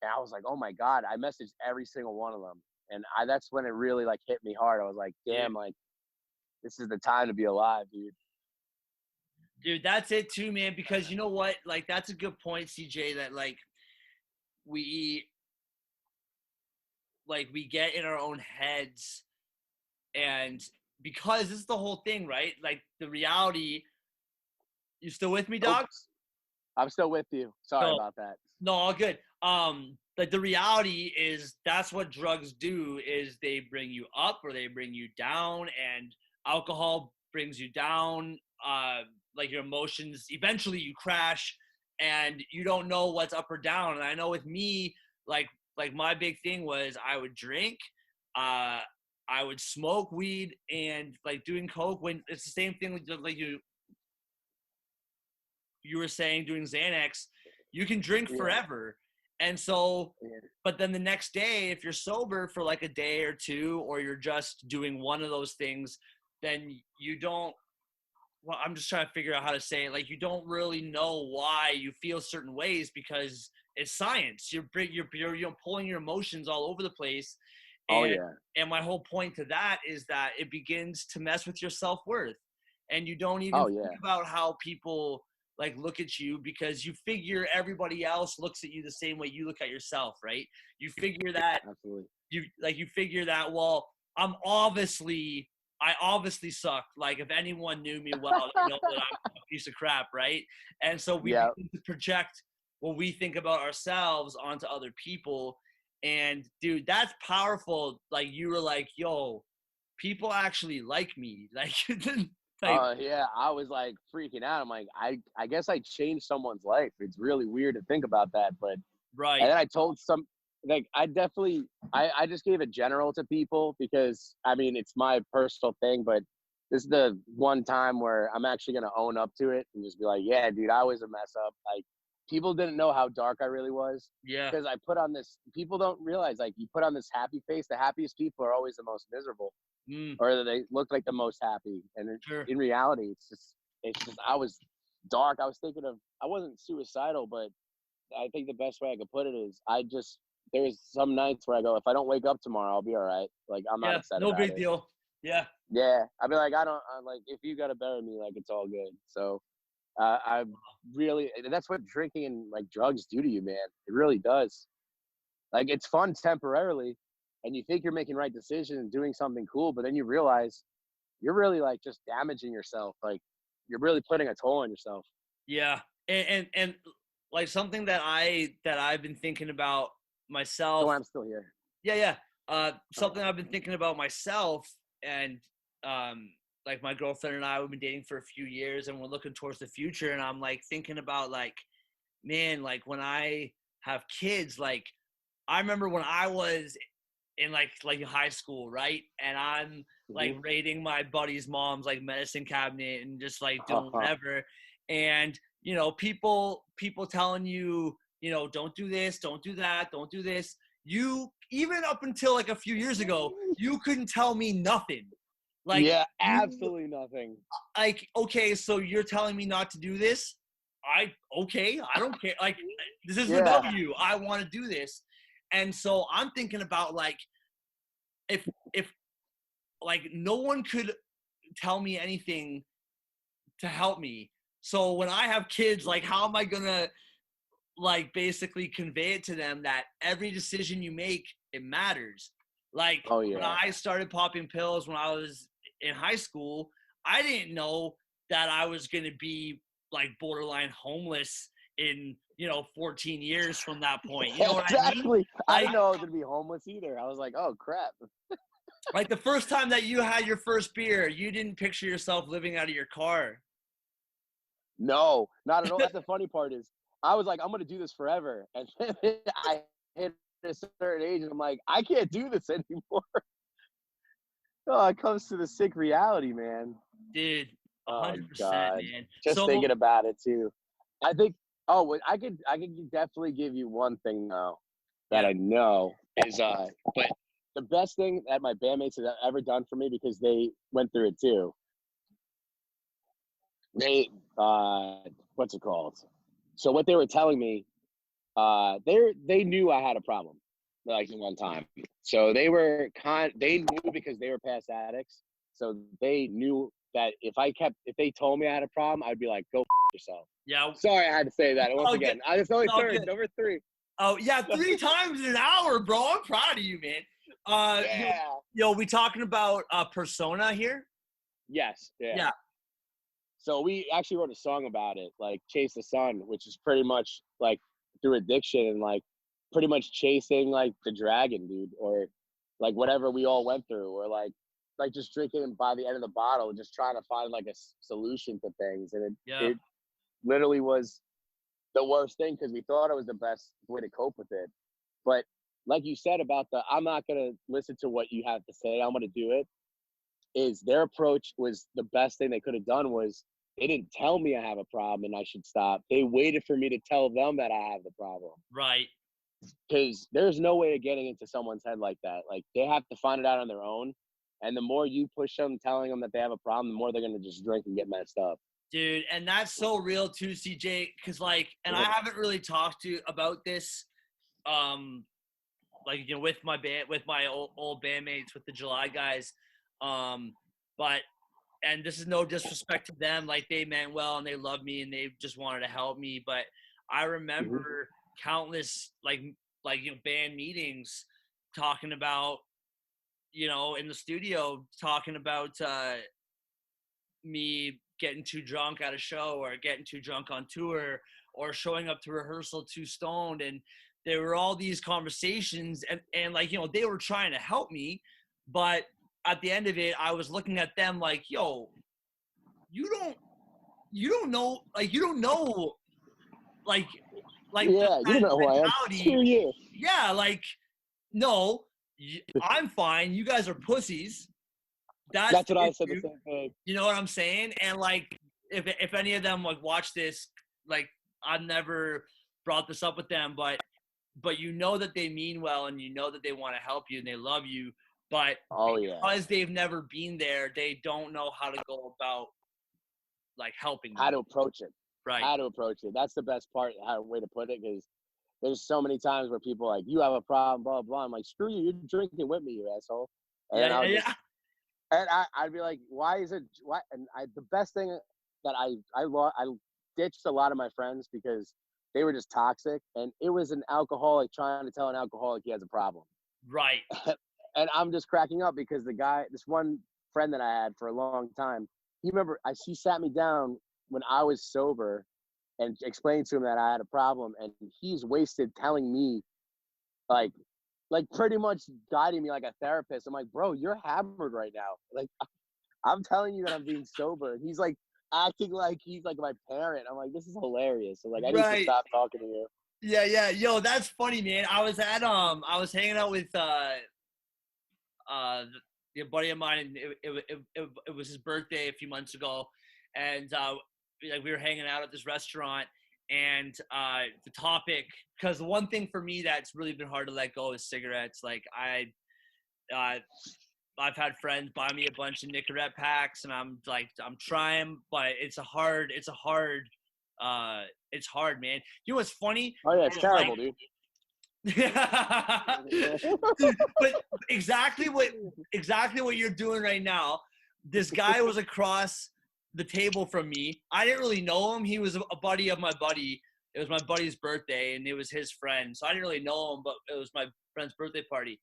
I was like, oh my god, I messaged every single one of them, and that's when it really like hit me hard. I was like, Dude, damn, like this is the time to be alive, dude. dude, that's it too, man. Because you know what? Like, that's a good point, CJ. That we we get in our own heads, and because this is the whole thing, right? Like the reality. You still with me, dog? Oops, I'm still with you. Sorry No, about that. no, all good. Like the reality is that's what drugs do is they bring you up or they bring you down, and alcohol brings you down. Like your emotions, eventually you crash, and you don't know what's up or down. And I know with me, like my big thing was I would drink, uh, I would smoke weed, and like doing coke. When it's the same thing with like you were saying doing Xanax, you can drink Yeah, forever. And so, yeah. but then the next day, if you're sober for like a day or two, or you're just doing one of those things, then you don't, well, I'm just trying to figure out how to say it. Like, you don't really know why you feel certain ways because it's science. You're pulling your emotions all over the place. Oh And, yeah. and my whole point to that is that it begins to mess with your self-worth, and you don't even Oh think yeah. about how people like look at you because you figure everybody else looks at you the same way you look at yourself, right? You figure that Absolutely. you figure that, well, I obviously suck. Like if anyone knew me well, they know that I'm a piece of crap, right? And so we Yeah. begin to project what we think about ourselves onto other people. And dude, that's powerful. Like you were like, yo, people actually like me. Like like Yeah. I was like freaking out. I'm like, I guess I changed someone's life. It's really weird to think about that, but and right. then I told some, like, I just gave it general to people because I mean it's my personal thing, but this is the one time where I'm actually gonna own up to it and just be like, yeah, dude, I was a mess up. Like, people didn't know how dark I really was Yeah. because I put on this. People don't realize, like, you put on this happy face. The happiest people are always the most miserable, Mm, or they look like the most happy. And sure. in reality, it's just I was dark. I was thinking of, I wasn't suicidal, but I think the best way I could put it is there's some nights where I go, if I don't wake up tomorrow, I'll be all right. Like, I'm not Yeah. upset No about big it. deal. Yeah. Yeah, I'd be like, I'm like, if you gotta bury me, like, it's all good. So I really, that's what drinking and like drugs do to you, man. It really does. Like, it's fun temporarily, and you think you're making right decisions and doing something cool, but then you realize you're really like just damaging yourself. Like, you're really putting a toll on yourself. Yeah. And like something that I've been thinking about So myself. I'm still here. Yeah, yeah. Okay. Something I've been thinking about myself, and like my girlfriend and I, we've been dating for a few years, and we're looking towards the future. And I'm like thinking about like, man, like when I have kids, like I remember when I was in like high school, right? And I'm like Hmm. raiding my buddy's mom's like medicine cabinet and just like doing whatever. And you know, people telling you you know, don't do this, don't do that, don't do this. You, even up until like a few years ago, you couldn't tell me nothing. Like, Yeah, you, absolutely nothing. like, okay, so you're telling me not to do this? Okay, I don't care. Like, this isn't about you. I want to do this. And so I'm thinking about like, if like no one could tell me anything to help me. So when I have kids, like, how am I gonna like basically convey it to them that every decision you make, it matters? Like, Oh when yeah. I started popping pills when I was in high school, I didn't know that I was gonna be like borderline homeless in, you know, 14 years from that point. You know what I mean? Exactly. I Like, didn't know I was gonna be homeless either. I was like, oh crap. like the first time that you had your first beer, you didn't picture yourself living out of your car. No, not at all. That's the funny part is I was like, I'm gonna do this forever. And then I hit a certain age and I'm like, I can't do this anymore. Oh, it comes to the sick reality, man. Dude, Oh 100%, God. man. Just So, thinking about it too. I think I could definitely give you one thing though that yeah, I know is but the best thing that my bandmates have ever done for me because they went through it too. They what's it called? So what they were telling me, they knew I had a problem like one time. So they knew because they were past addicts. So they knew that if they told me I had a problem, I'd be like, go yourself. yeah. Sorry, I had to say that once Oh, good. again. I just only It's all third, good. number three. Oh, yeah, 3 times in an hour, bro. I'm proud of you, man. Yeah. We talking about Persona here? Yes. Yeah. Yeah. So we actually wrote a song about it, like Chase the Sun, which is pretty much like through addiction and like pretty much chasing like the dragon, dude, or like whatever we all went through, or like just drinking by the end of the bottle, just trying to find like a solution to things. And Yeah. it literally was the worst thing because we thought it was the best way to cope with it. But like you said about I'm not going to listen to what you have to say, I'm going to do it, is their approach was the best thing they could have done was they didn't tell me I have a problem and I should stop. They waited for me to tell them that I have the problem. Right. Because there's no way of getting into someone's head like that. Like they have to find it out on their own. And the more you push them, telling them that they have a problem, the more they're gonna just drink and get messed up. Dude, and that's so real too, CJ, because like, and I Yeah. haven't really talked to you about this, like, you know, with my band, with my old bandmates, with the July guys, but, and this is no disrespect to them, like they meant well and they love me and they just wanted to help me, but I Mhm. remember countless you know, band meetings talking about, you know, in the studio talking about me getting too drunk at a show or getting too drunk on tour or showing up to rehearsal too stoned. And there were all these conversations and like, you know, they were trying to help me, but at the end of it, I was looking at them like, yo, you don't know, like, you don't know, like, the Yeah, you don't know who I am. mentality. Screw you. Yeah. Like, no, I'm fine. You guys are pussies. That's That's the what I said the issue. same thing. You know what I'm saying? And like, if any of them like watch this, like, I've never brought this up with them, but you know that they mean well and you know that they want to help you and they love you, but Oh yeah. because they've never been there, they don't know how to go about like helping How you. to approach it. Right. How to approach it. That's the best part, how way to put it, because there's so many times where people are like, you have a problem, blah, blah. I'm like, screw you, you're drinking with me, you asshole. And Yeah, then yeah, I'll yeah. just, and I'd be like, why is it, why? And the best thing that I ditched a lot of my friends because they were just toxic. And it was an alcoholic trying to tell an alcoholic he has a problem. Right. And I'm just cracking up because this one friend that I had for a long time, he sat me down when I was sober and explained to him that I had a problem, and he's wasted telling me, like, pretty much guiding me like a therapist. I'm like, bro, you're hammered right now. Like, I'm telling you that I'm being sober, and he's like acting like he's like my parent. I'm like, this is hilarious. So like, I need to Right. stop talking to you. Yeah, yeah. Yo, that's funny, man. I was hanging out with a buddy of mine, and it was his birthday a few months ago, and like we were hanging out at this restaurant, and the topic, because the one thing for me that's really been hard to let go is cigarettes. Like I've had friends buy me a bunch of Nicorette packs, and I'm trying, but it's hard, man. You know what's funny? Oh yeah, it's terrible, dude. Dude, but exactly what you're doing right now. This guy was across the table from me. I didn't really know him. He was a buddy of my buddy. It was my buddy's birthday, and it was his friend. So I didn't really know him, but it was my friend's birthday party.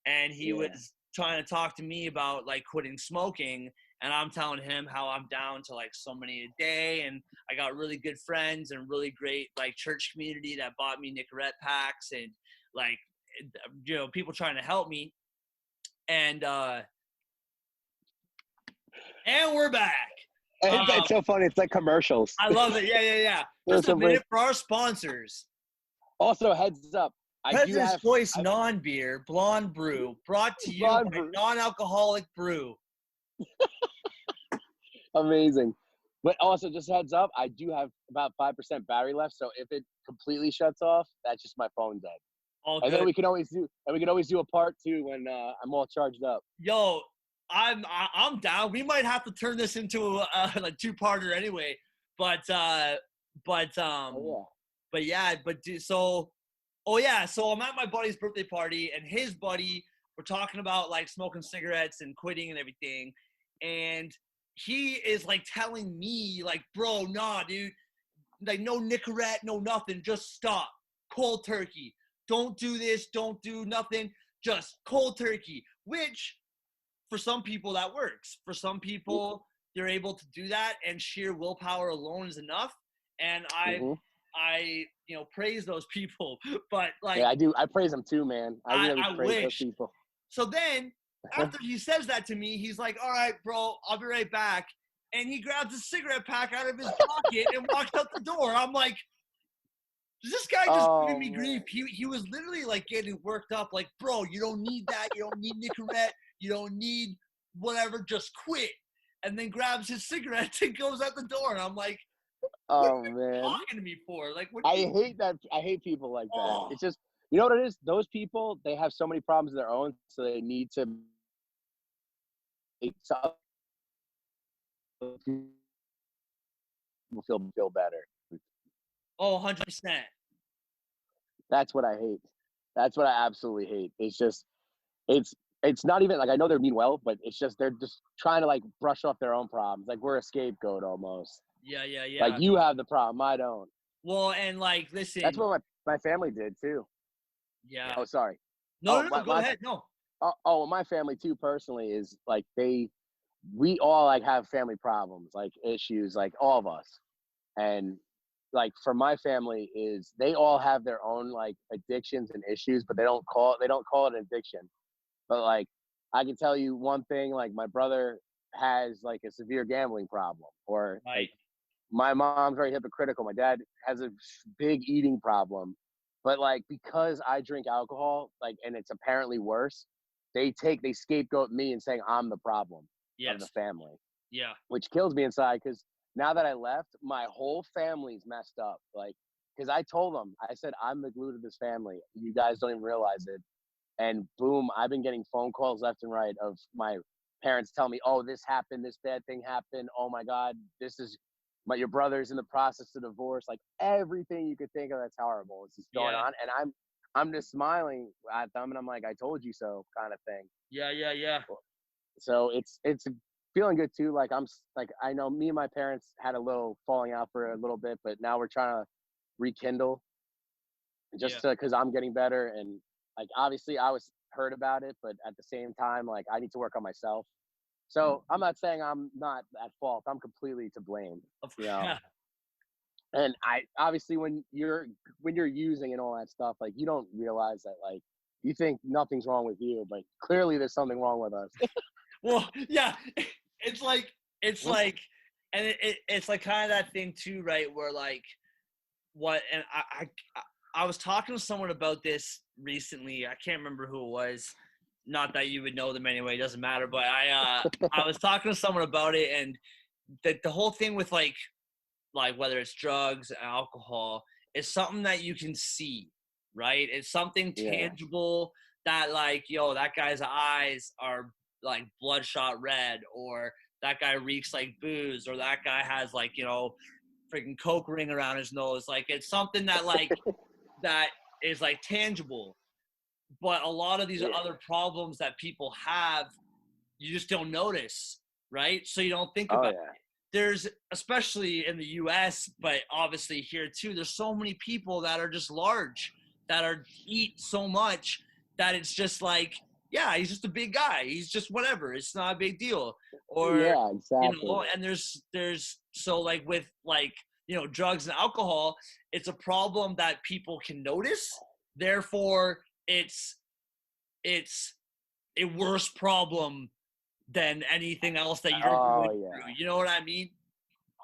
And he was trying to talk to me about like quitting smoking, and I'm telling him how I'm down to like so many a day, and I got really good friends and really great like church community that bought me Nicorette packs, and like, you know, people trying to help me. And we're back. It's so funny. It's like commercials. I love it. Yeah. Just a minute for our sponsors. Also, heads up. President's Choice Non-Beer Blonde Brew, brought to you by Non-Alcoholic Brew. Amazing. But also, just heads up, I do have about 5% battery left. So if it completely shuts off, that's just my phone dead. And then we can always do a part 2 when I'm all charged up. Yo, I'm down. We might have to turn this into a like 2-parter anyway. But so I'm at my buddy's birthday party, and his buddy, we're talking about like smoking cigarettes and quitting and everything. And he is like telling me like, bro, nah, dude, like no Nicorette, no nothing, just stop. Cold turkey. Don't do this. Don't do nothing. Just cold turkey, which for some people that works. For some people, they're able to do that, and sheer willpower alone is enough. And I praise those people, but like, yeah, I do. I praise them too, man. I really praise wish. those people. So then after he says that to me, he's like, all right, bro, I'll be right back. And he grabs a cigarette pack out of his pocket and walks out the door. I'm like, is this guy just giving me grief? He was literally like getting worked up. Like, bro, you don't need that. You don't need Nicorette. You don't need whatever. Just quit. And then grabs his cigarettes and goes out the door. And I'm like, oh what are man, you talking to me for? Like, I hate that. I hate people like that. It's just, you know what it is? Those people, they have so many problems of their own, so they need to make people feel better. Oh, 100%. That's what I hate. That's what I absolutely hate. It's just, it's not even like, I know they're mean well, but it's just they're just trying to like brush off their own problems. Like we're a scapegoat almost. Yeah. Like you have the problem, I don't. Well, and like, listen. That's what my family did too. Yeah. Oh, sorry. No, go ahead. No. Oh, my family too personally is like we all like have family problems, like issues, like all of us. And like for my family is they all have their own like addictions and issues, but they don't call it an addiction. But like I can tell you one thing, like my brother has like a severe gambling problem, or like my mom's very hypocritical. My dad has a big eating problem. But like because I drink alcohol, like, and it's apparently worse, they scapegoat me and saying I'm the problem of the family. Yeah. Which kills me inside, because now that I left, my whole family's messed up. Like, because I told them, I said, I'm the glue to this family. You guys don't even realize it. And boom, I've been getting phone calls left and right of my parents telling me, oh, this happened, this bad thing happened. Oh my God, your brother's in the process of divorce. Like everything you could think of that's horrible is just going on. And I'm just smiling at them, and I'm like, I told you so kind of thing. Yeah. So it's feeling good too. Like I know me and my parents had a little falling out for a little bit, but now we're trying to rekindle just because I'm getting better. And like, obviously I was hurt about it, but at the same time, like I need to work on myself. So I'm not saying I'm not at fault. I'm completely to blame. You know? And I obviously when you're using and all that stuff, like you don't realize that, like you think nothing's wrong with you, but clearly there's something wrong with us. Well, yeah, it's like, and it's like kind of that thing too, right? Where like, and I was talking to someone about this recently. I can't remember who it was. Not that you would know them anyway. It doesn't matter. But I was talking to someone about it, and the whole thing with like like whether it's drugs, alcohol, is something that you can see, right? It's something Yeah. tangible that like, yo, that guy's eyes are like bloodshot red, or that guy reeks like booze, or that guy has like, you know, freaking coke ring around his nose. Like it's something that like that is like tangible. But a lot of these Yeah. other problems that people have, you just don't notice, right? So you don't think Oh about yeah. there's especially in the US, but obviously here too, there's so many people that are just large, that are eat so much that it's just like, yeah, he's just a big guy. He's just whatever. It's not a big deal. Or, Yeah, you exactly. know, and there's so like with like, you know, drugs and alcohol, it's a problem that people can notice. Therefore, it's a worse problem than anything else that you're Oh going yeah. through. You know what I mean?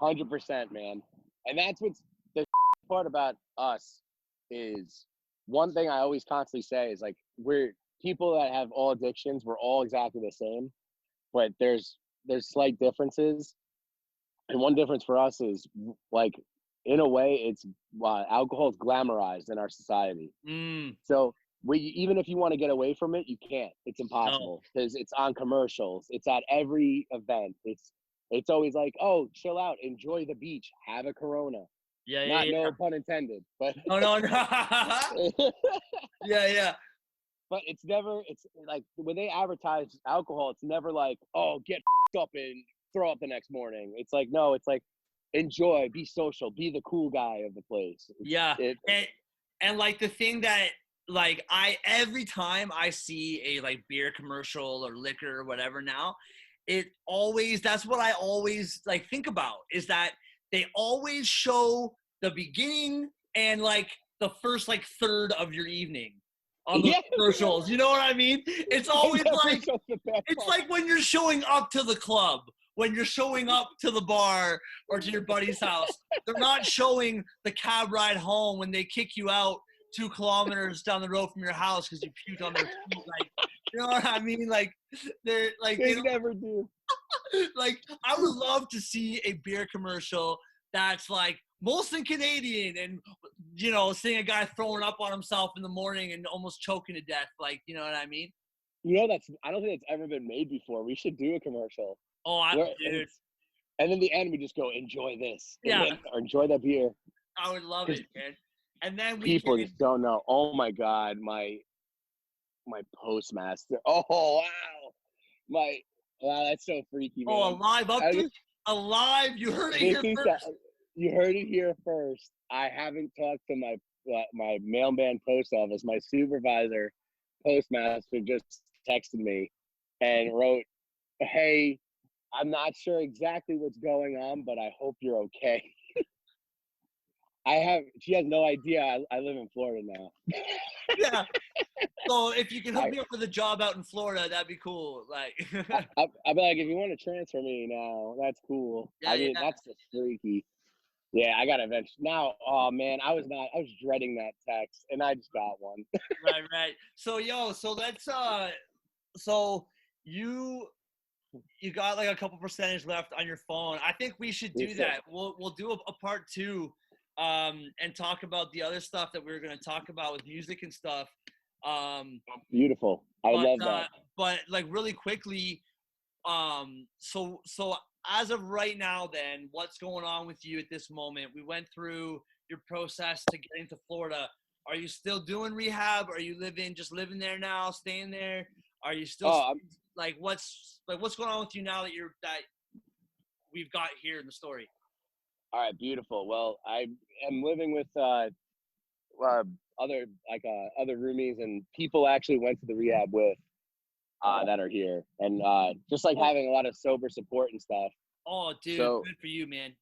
100%, man. And that's what's the part about us is one thing I always constantly say is like we're people that have all addictions, we're all exactly the same, but there's slight differences. And one difference for us is like in a way it's alcohol is glamorized in our society. Mm, So we even if you want to get away from it, you can't. It's no. impossible because it's on commercials. It's at every event. It's always like, oh, chill out, enjoy the beach, have a Corona. Yeah, yeah, Not yeah. no pun intended, but No, no, no. Yeah, yeah. but it's never. It's like when they advertise alcohol, it's never like, oh, get up and throw up the next morning. It's like no, it's like enjoy, be social, be the cool guy of the place. Yeah. It And like the thing that like I every time I see a like beer commercial or liquor or whatever now, it always that's what I always like think about is that they always show the beginning and like the first like third of your evening on those yeah, commercials. You know what I mean? It's they always never like show the bad it's part. like when you're showing up to the club, when you're showing up to the bar or to your buddy's house. They're not showing the cab ride home when they kick you out 2 kilometers down the road from your house because you puked on their feet. Like, you know what I mean? Like, they're like they They don't never do. like. I would love to see a beer commercial that's like Molson Canadian, and you know, seeing a guy throwing up on himself in the morning and almost choking to death. Like, you know what I mean? You know, that's I don't think that's ever been made before. We should do a commercial Oh, where dude, and in the end we just go enjoy this and yeah, then or enjoy that beer I would love because it, man. And then we people can. just don't know. Oh my god, my postmaster. Oh wow, my wow, that's so freaky, Oh, a man. live I update? just Alive? You heard it this here is first. you heard it here first. I haven't talked to my mailman post office. My supervisor postmaster just texted me and wrote, "Hey, I'm not sure exactly what's going on, but I hope you're okay." She has no idea I live in Florida now. Yeah. So if you can hook I, me up with a job out in Florida, that'd be cool. Like, I'll be like, if you want to transfer me now, that's cool. yeah, I mean, yeah, that's just freaky. Yeah, I got to eventually. Now, oh man, I was dreading that text and I just got one. right, right. So yo, so let's so you you got like a couple percentage left on your phone. I think we should do Yes, sir. that. We'll do a part two, and talk about the other stuff that we were gonna talk about with music and stuff. Um, Beautiful. I but love that. but like really quickly, so as of right now, then what's going on with you at this moment? We went through your process to getting to Florida. Are you still doing rehab? Are you just living there now, staying there? Are you still Oh, like what's going on with you now that we've got here in the story? all right, beautiful. Well, I am living with uh other other roomies and people actually went to the rehab with that are here and just like Oh, having a lot of sober support and stuff. oh, dude, So good for you, man.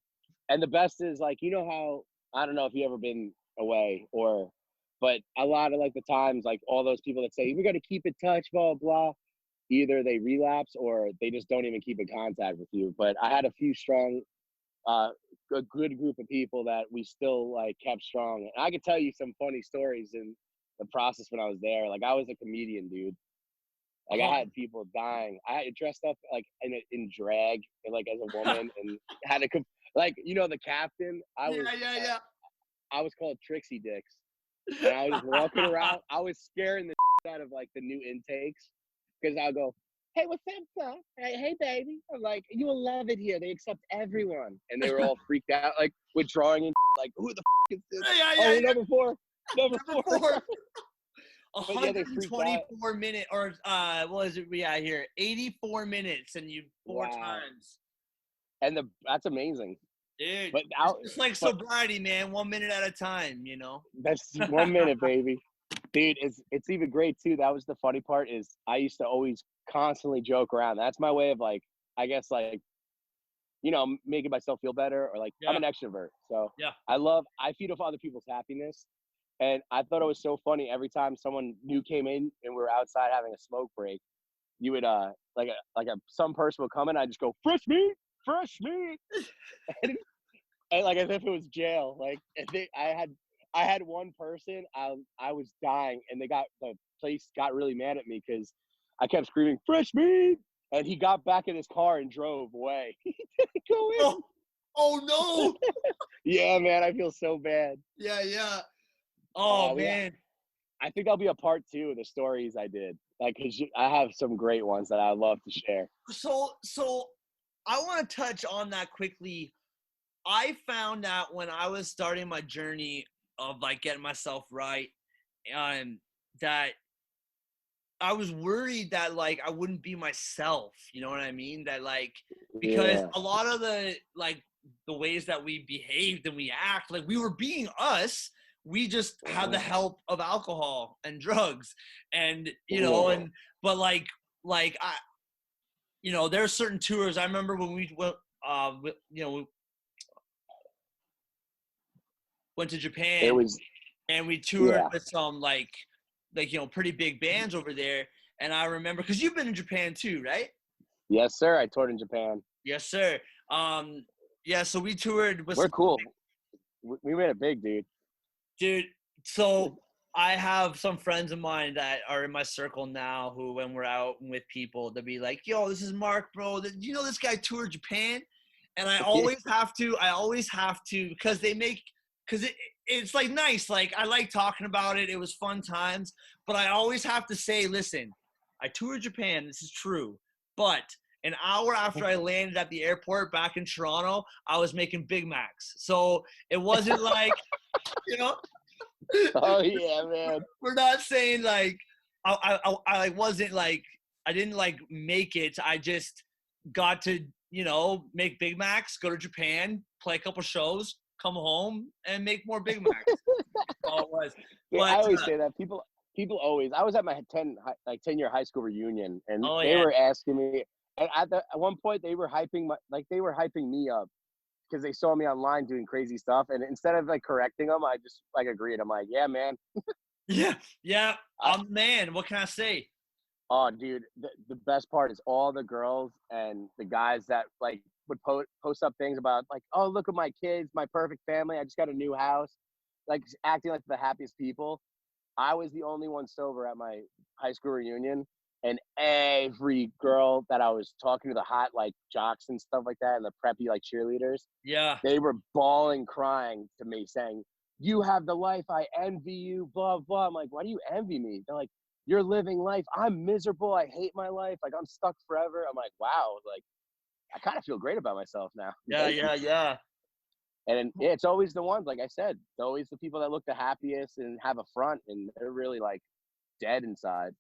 and the best is like you know how I don't know if you ever been away or but a lot of like the times like all those people that say we're gonna keep in touch, blah blah, either they relapse or they just don't even keep in contact with you. But I had a few strong uh a good group of people that we still like kept strong. And I could tell you some funny stories in the process when I was there. Like I was a comedian, dude. Like Oh, I had people dying. I had dressed up like in drag and like as a woman and had to Like, the captain, Yeah. I was called Trixie Dicks. And I was just walking around. I was scaring the out of like the new intakes because I'll go, "Hey, what's up, son? Hey, baby." I'm like, "You will love it here. They accept everyone." And they were all freaked out, like withdrawing and like, "Who the is this?" Yeah. Number four. Number four. But yeah, they freaked out. 124 minute or what is it? Yeah, here 84 minutes and you four Wow. times. And that's amazing. Dude, But it's just like sobriety, man. 1 minute at a time, you know. That's 1 minute, baby. Dude, it's even great too. That was the funny part is I used to always constantly joke around. That's my way of like, I guess like, making myself feel better or like I'm an extrovert. So Yeah. I feed off other people's happiness. And I thought it was so funny every time someone new came in and we were outside having a smoke break, you would some person would come in, I just go, fresh meat. And like as if it was jail. Like I had one person, I was dying, and the place got really mad at me because I kept screaming fresh meat, and he got back in his car and drove away. He didn't go in. Oh no! Yeah, man, I feel so bad. Yeah. Oh man, I think that'll be a part 2 of the stories I did. Like, cause I have some great ones that I'd love to share. So I want to touch on that quickly. I found out when I was starting my journey of like getting myself right, that I was worried that like I wouldn't be myself. You know what I mean? That like because a lot of the ways that we behaved and we act, like we were being us. We just had the help of alcohol and drugs, and but like I, there are certain tours. I remember when we went, went to Japan and we toured with some pretty big bands over there. And I remember, because you've been in Japan too, right? Yes, sir. I toured in Japan. Yes, sir. So we toured with. We're cool. We made it big, dude. So I have some friends of mine that are in my circle now who, when we're out with people, they'll be like, "Yo, this is Mark, bro. You know this guy toured Japan?" And I always have to, because it's like nice. Like I like talking about it. It was fun times, but I always have to say, listen, I toured Japan. This is true, but an hour after I landed at the airport back in Toronto, I was making Big Macs. So it wasn't like, Oh yeah, man. We're not saying like I wasn't like I didn't like make it. I just got to make Big Macs, go to Japan, play a couple shows, come home, and make more Big Macs. That's all it was. Yeah, I always say that people always. I was at my 10-year high school reunion, and they were asking me. And at one point, they were hyping me up because they saw me online doing crazy stuff. And instead of like correcting them, I just like agreed. I'm like, yeah, man. Yeah. I'm the man. What can I say? Oh, dude, the best part is all the girls and the guys that like would post up things about like, oh, look at my kids, my perfect family. I just got a new house, like acting like the happiest people. I was the only one sober at my high school reunion, and every girl that I was talking to, the hot like jocks and stuff like that, and the preppy like cheerleaders, they were bawling, crying to me, saying, "You have the life I envy you." Blah blah. I'm like, why do you envy me? They're like, "You're living life. I'm miserable. I hate my life. Like I'm stuck forever." I'm like, wow. Like I kind of feel great about myself now. Yeah. And it's always the ones, like I said, it's always the people that look the happiest and have a front, and they're really like dead inside.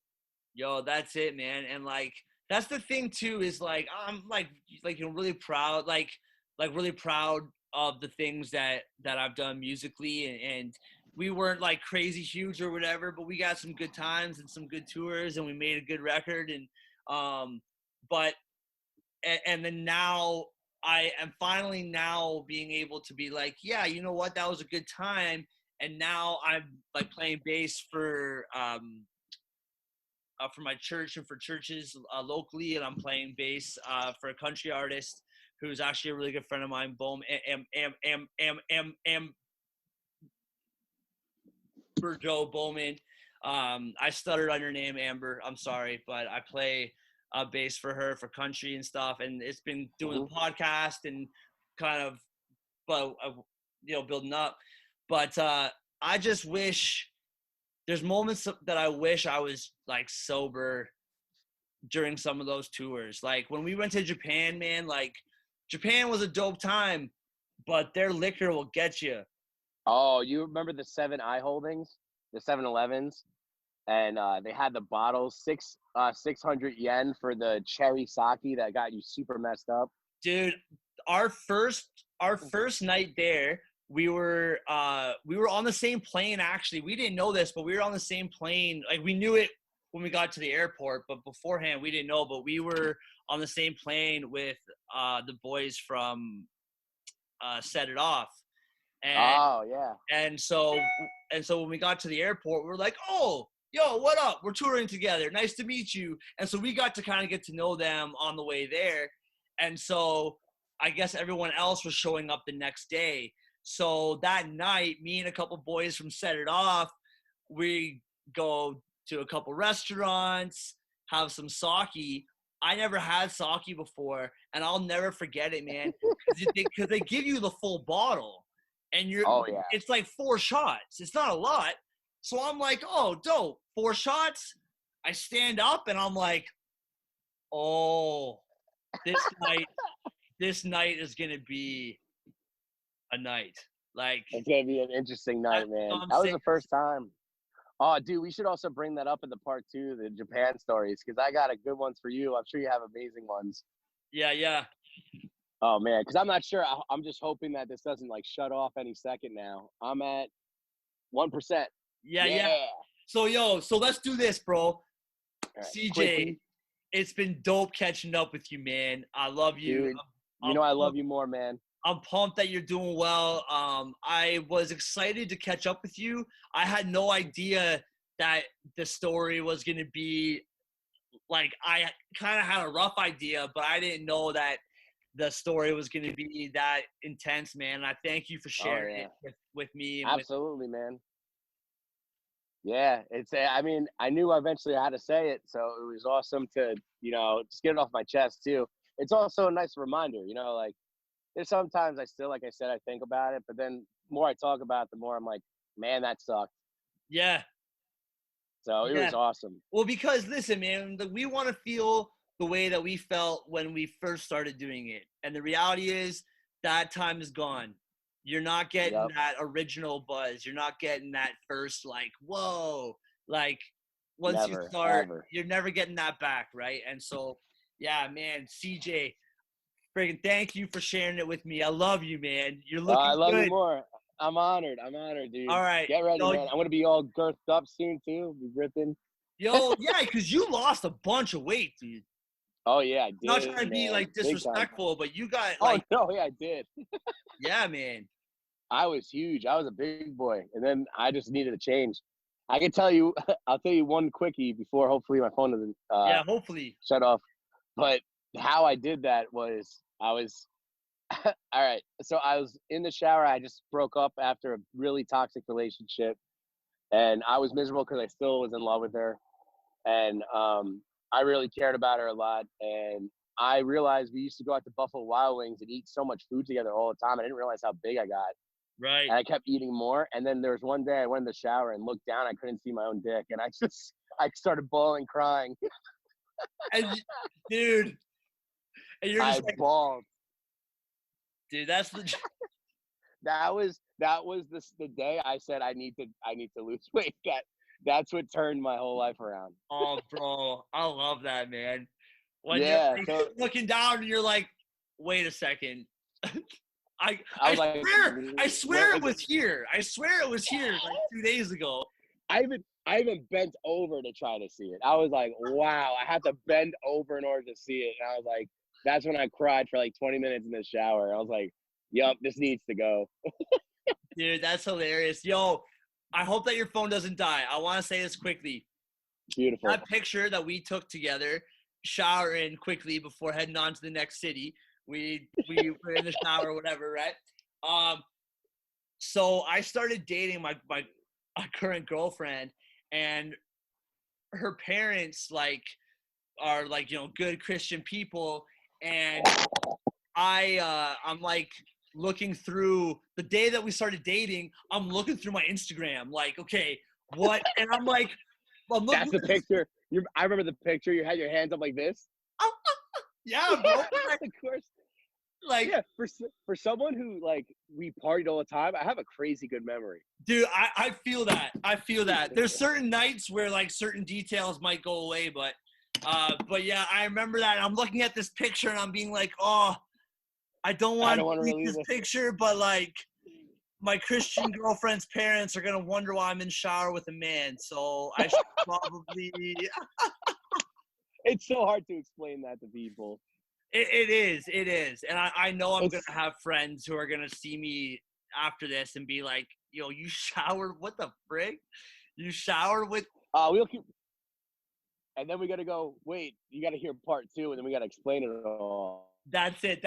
Yo, that's it, man. And like that's the thing too, is like I'm like really proud, like really proud of the things that I've done musically, and we weren't like crazy huge or whatever, but we got some good times and some good tours, and we made a good record. And but and then now I am finally now being able to be like, yeah, you know what, that was a good time. And now I'm like playing bass for my church and for churches locally, and I'm playing bass for a country artist who's actually a really good friend of mine, Bohm Amber Joe Bowman. I stuttered on your name, Amber. I'm sorry, but I play bass for her for country and stuff, and it's been doing the podcast and kind of but building up. But I just wish there's moments that I wish I was like sober during some of those tours. Like when we went to Japan, man, like Japan was a dope time, but their liquor will get you. Oh, you remember the 7 eye holdings, the 7-Elevens, and they had the bottles 600 yen for the cherry sake that got you super messed up. Dude, our first night there, we were on the same plane. Actually, we didn't know this, but we were on the same plane. Like we knew it when we got to the airport, but beforehand we didn't know. But we were on the same plane with the boys from Set It Off, and Oh yeah. and so when we got to the airport, we were like, oh, yo, what up? We're touring together. Nice to meet you. And so we got to kind of get to know them on the way there. And so I guess everyone else was showing up the next day. So that night, me and a couple boys from Set It Off, we go to a couple restaurants, have some sake. I never had sake before, and I'll never forget it, man, because they give you the full bottle. And it's like 4 shots. It's not a lot. So I'm like, oh, dope. 4 shots. I stand up and I'm like, oh, this night is gonna be a night. Like it's gonna be an interesting night, man. That was the first time. Oh, dude, we should also bring that up in the part 2, the Japan stories, because I got a good ones for you. I'm sure you have amazing ones. Yeah. Oh man, because I'm not sure. I'm just hoping that this doesn't like shut off any second now. I'm at 1%. Yeah. So let's do this, bro. Right, CJ, quickly. It's been dope catching up with you, man. I love you. Dude, I love you more, man. I'm pumped that you're doing well. I was excited to catch up with you. I had no idea that the story was going to be like, I kind of had a rough idea, but I didn't know that the story was going to be that intense, man. And I thank you for sharing it with me. And absolutely, man. Yeah, I mean, I knew eventually I had to say it, so it was awesome to, just get it off my chest too. It's also a nice reminder, like there's sometimes I still, like I said, I think about it, but then the more I talk about it, the more I'm like, man, that sucked. Yeah. So it was awesome. Well, because listen, man, we want to feel the way that we felt when we first started doing it. And the reality is that time is gone. You're not getting that original buzz. You're not getting that first, like, whoa. Like, once you start, you're never getting that back, right? And so, yeah, man, CJ, friggin' thank you for sharing it with me. I love you, man. You're looking good. I love you more. I'm honored, dude. All right. Get ready, man. I'm going to be all girthed up soon, too. Be ripping. Yo, yeah, because you lost a bunch of weight, dude. Oh, yeah, I did. Not trying to be, like, disrespectful, but you got, like... Oh, no, yeah, I did. Yeah, man. I was huge. I was a big boy. And then I just needed a change. I can tell you, I'll tell you one quickie before hopefully my phone doesn't hopefully shut off. But how I did that was all right. So I was in the shower. I just broke up after a really toxic relationship. And I was miserable because I still was in love with her. And I really cared about her a lot. And I realized we used to go out to Buffalo Wild Wings and eat so much food together all the time. I didn't realize how big I got. Right. And I kept eating more. And then there was one day I went in the shower and looked down. I couldn't see my own dick. And I started bawling, crying. And, dude. And you're just bawled. Dude, that's that was the day I said I need to lose weight. That's what turned my whole life around. Oh, bro, I love that, man. When you're looking down and you're like, wait a second. I swear it was here. I swear it was here like 2 days ago. I even bent over to try to see it. I was like, wow, I have to bend over in order to see it. And I was like, that's when I cried for like 20 minutes in the shower. I was like, yup, this needs to go. Dude, that's hilarious. Yo, I hope that your phone doesn't die. I want to say this quickly. Beautiful. That picture that we took together, showering quickly before heading on to the next city. We were in the shower or whatever, right? So I started dating my current girlfriend, and her parents are good Christian people, and I'm like looking through the day that we started dating. I'm looking through my Instagram, like, okay, what? And I'm like, That's the picture. I remember the picture. You had your hands up like this. Yeah, bro. Like, Of course. Like, yeah, for someone who like we partied all the time, I have a crazy good memory. Dude, I feel that. I feel that. There's certain nights where like certain details might go away, but yeah, I remember that. And I'm looking at this picture and I'm being like, oh, I don't want to delete this picture, but like my Christian girlfriend's parents are gonna wonder why I'm in the shower with a man. So I should probably. It's so hard to explain that to people. It is, and I know I'm gonna have friends who are gonna see me after this and be like, yo, you showered? What the frick? You showered with? We'll keep. And then we got to go, wait, you got to hear part 2, and then we got to explain it all. That's it.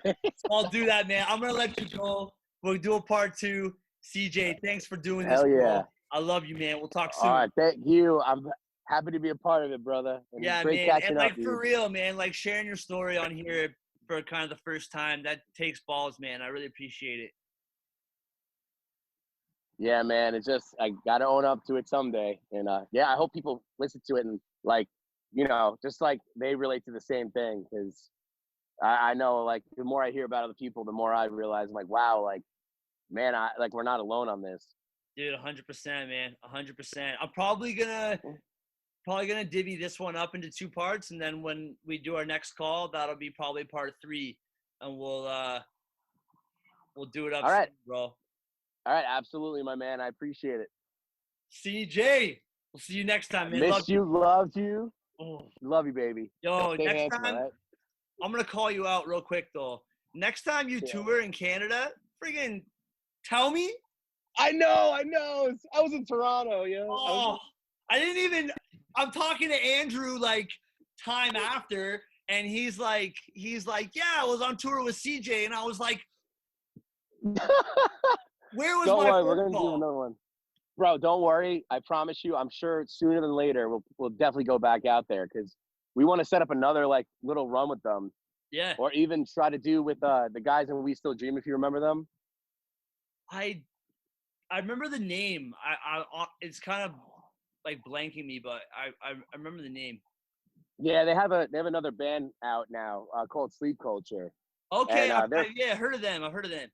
So I'll do that, man. I'm going to let you go. We'll do a part 2. CJ, thanks for doing this, yeah. bro. I love you, man. We'll talk soon. All right, thank you. I'm happy to be a part of it, brother. And yeah, great man. catching And like up, for real, man, like sharing your story on here for kind of the first time, that takes balls, man. I really appreciate it. Yeah, man. It's just I gotta own up to it someday, and yeah, I hope people listen to it and like, just like they relate to the same thing. Because I know, like, the more I hear about other people, the more I realize, I'm like, wow, like, man, we're not alone on this. Dude, 100%, man, 100%. I'm probably gonna divvy this one up into 2 parts, and then when we do our next call, that'll be probably part 3, and we'll do it up. All right, soon, bro. All right, absolutely, my man. I appreciate it. CJ, we'll see you next time, man. Missed you, loved you. Oh. Love you, baby. Yo, Stay next handsome, time, right? I'm going to call you out real quick, though. Next time you tour in Canada, friggin' tell me. I know. I was in Toronto, yo. Oh, I'm talking to Andrew, like, time after, and he's like, yeah, I was on tour with CJ, and I was like, where was don't my worry, phone we're gonna call? do another one, bro. Don't worry. I promise you. I'm sure sooner than later we'll definitely go back out there because we want to set up another like little run with them. Yeah. Or even try to do with the guys in We Still Dream, if you remember them. I remember the name. I it's kind of like blanking me, but I remember the name. Yeah, they have another band out now called Sleep Culture. Okay, and, I heard of them. I've heard of them.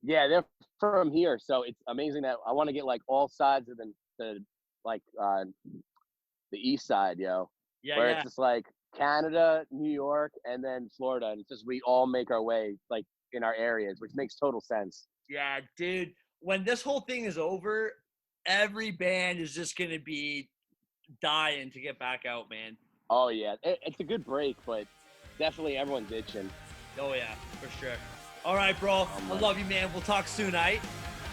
Yeah, they're from here, so it's amazing that I want to get like all sides of the east side, yo. Yeah, where it's just like Canada, New York, and then Florida, and it's just we all make our way like in our areas, which makes total sense. Yeah, dude. When this whole thing is over, every band is just gonna be dying to get back out, man. Oh yeah, it's a good break, but definitely everyone's itching. Oh yeah, for sure. All right, bro. I love you, man. We'll talk soon, alright?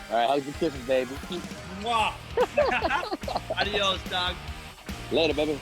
All right, hugs and kisses, baby. Mwah. Adios, dog. Later, baby.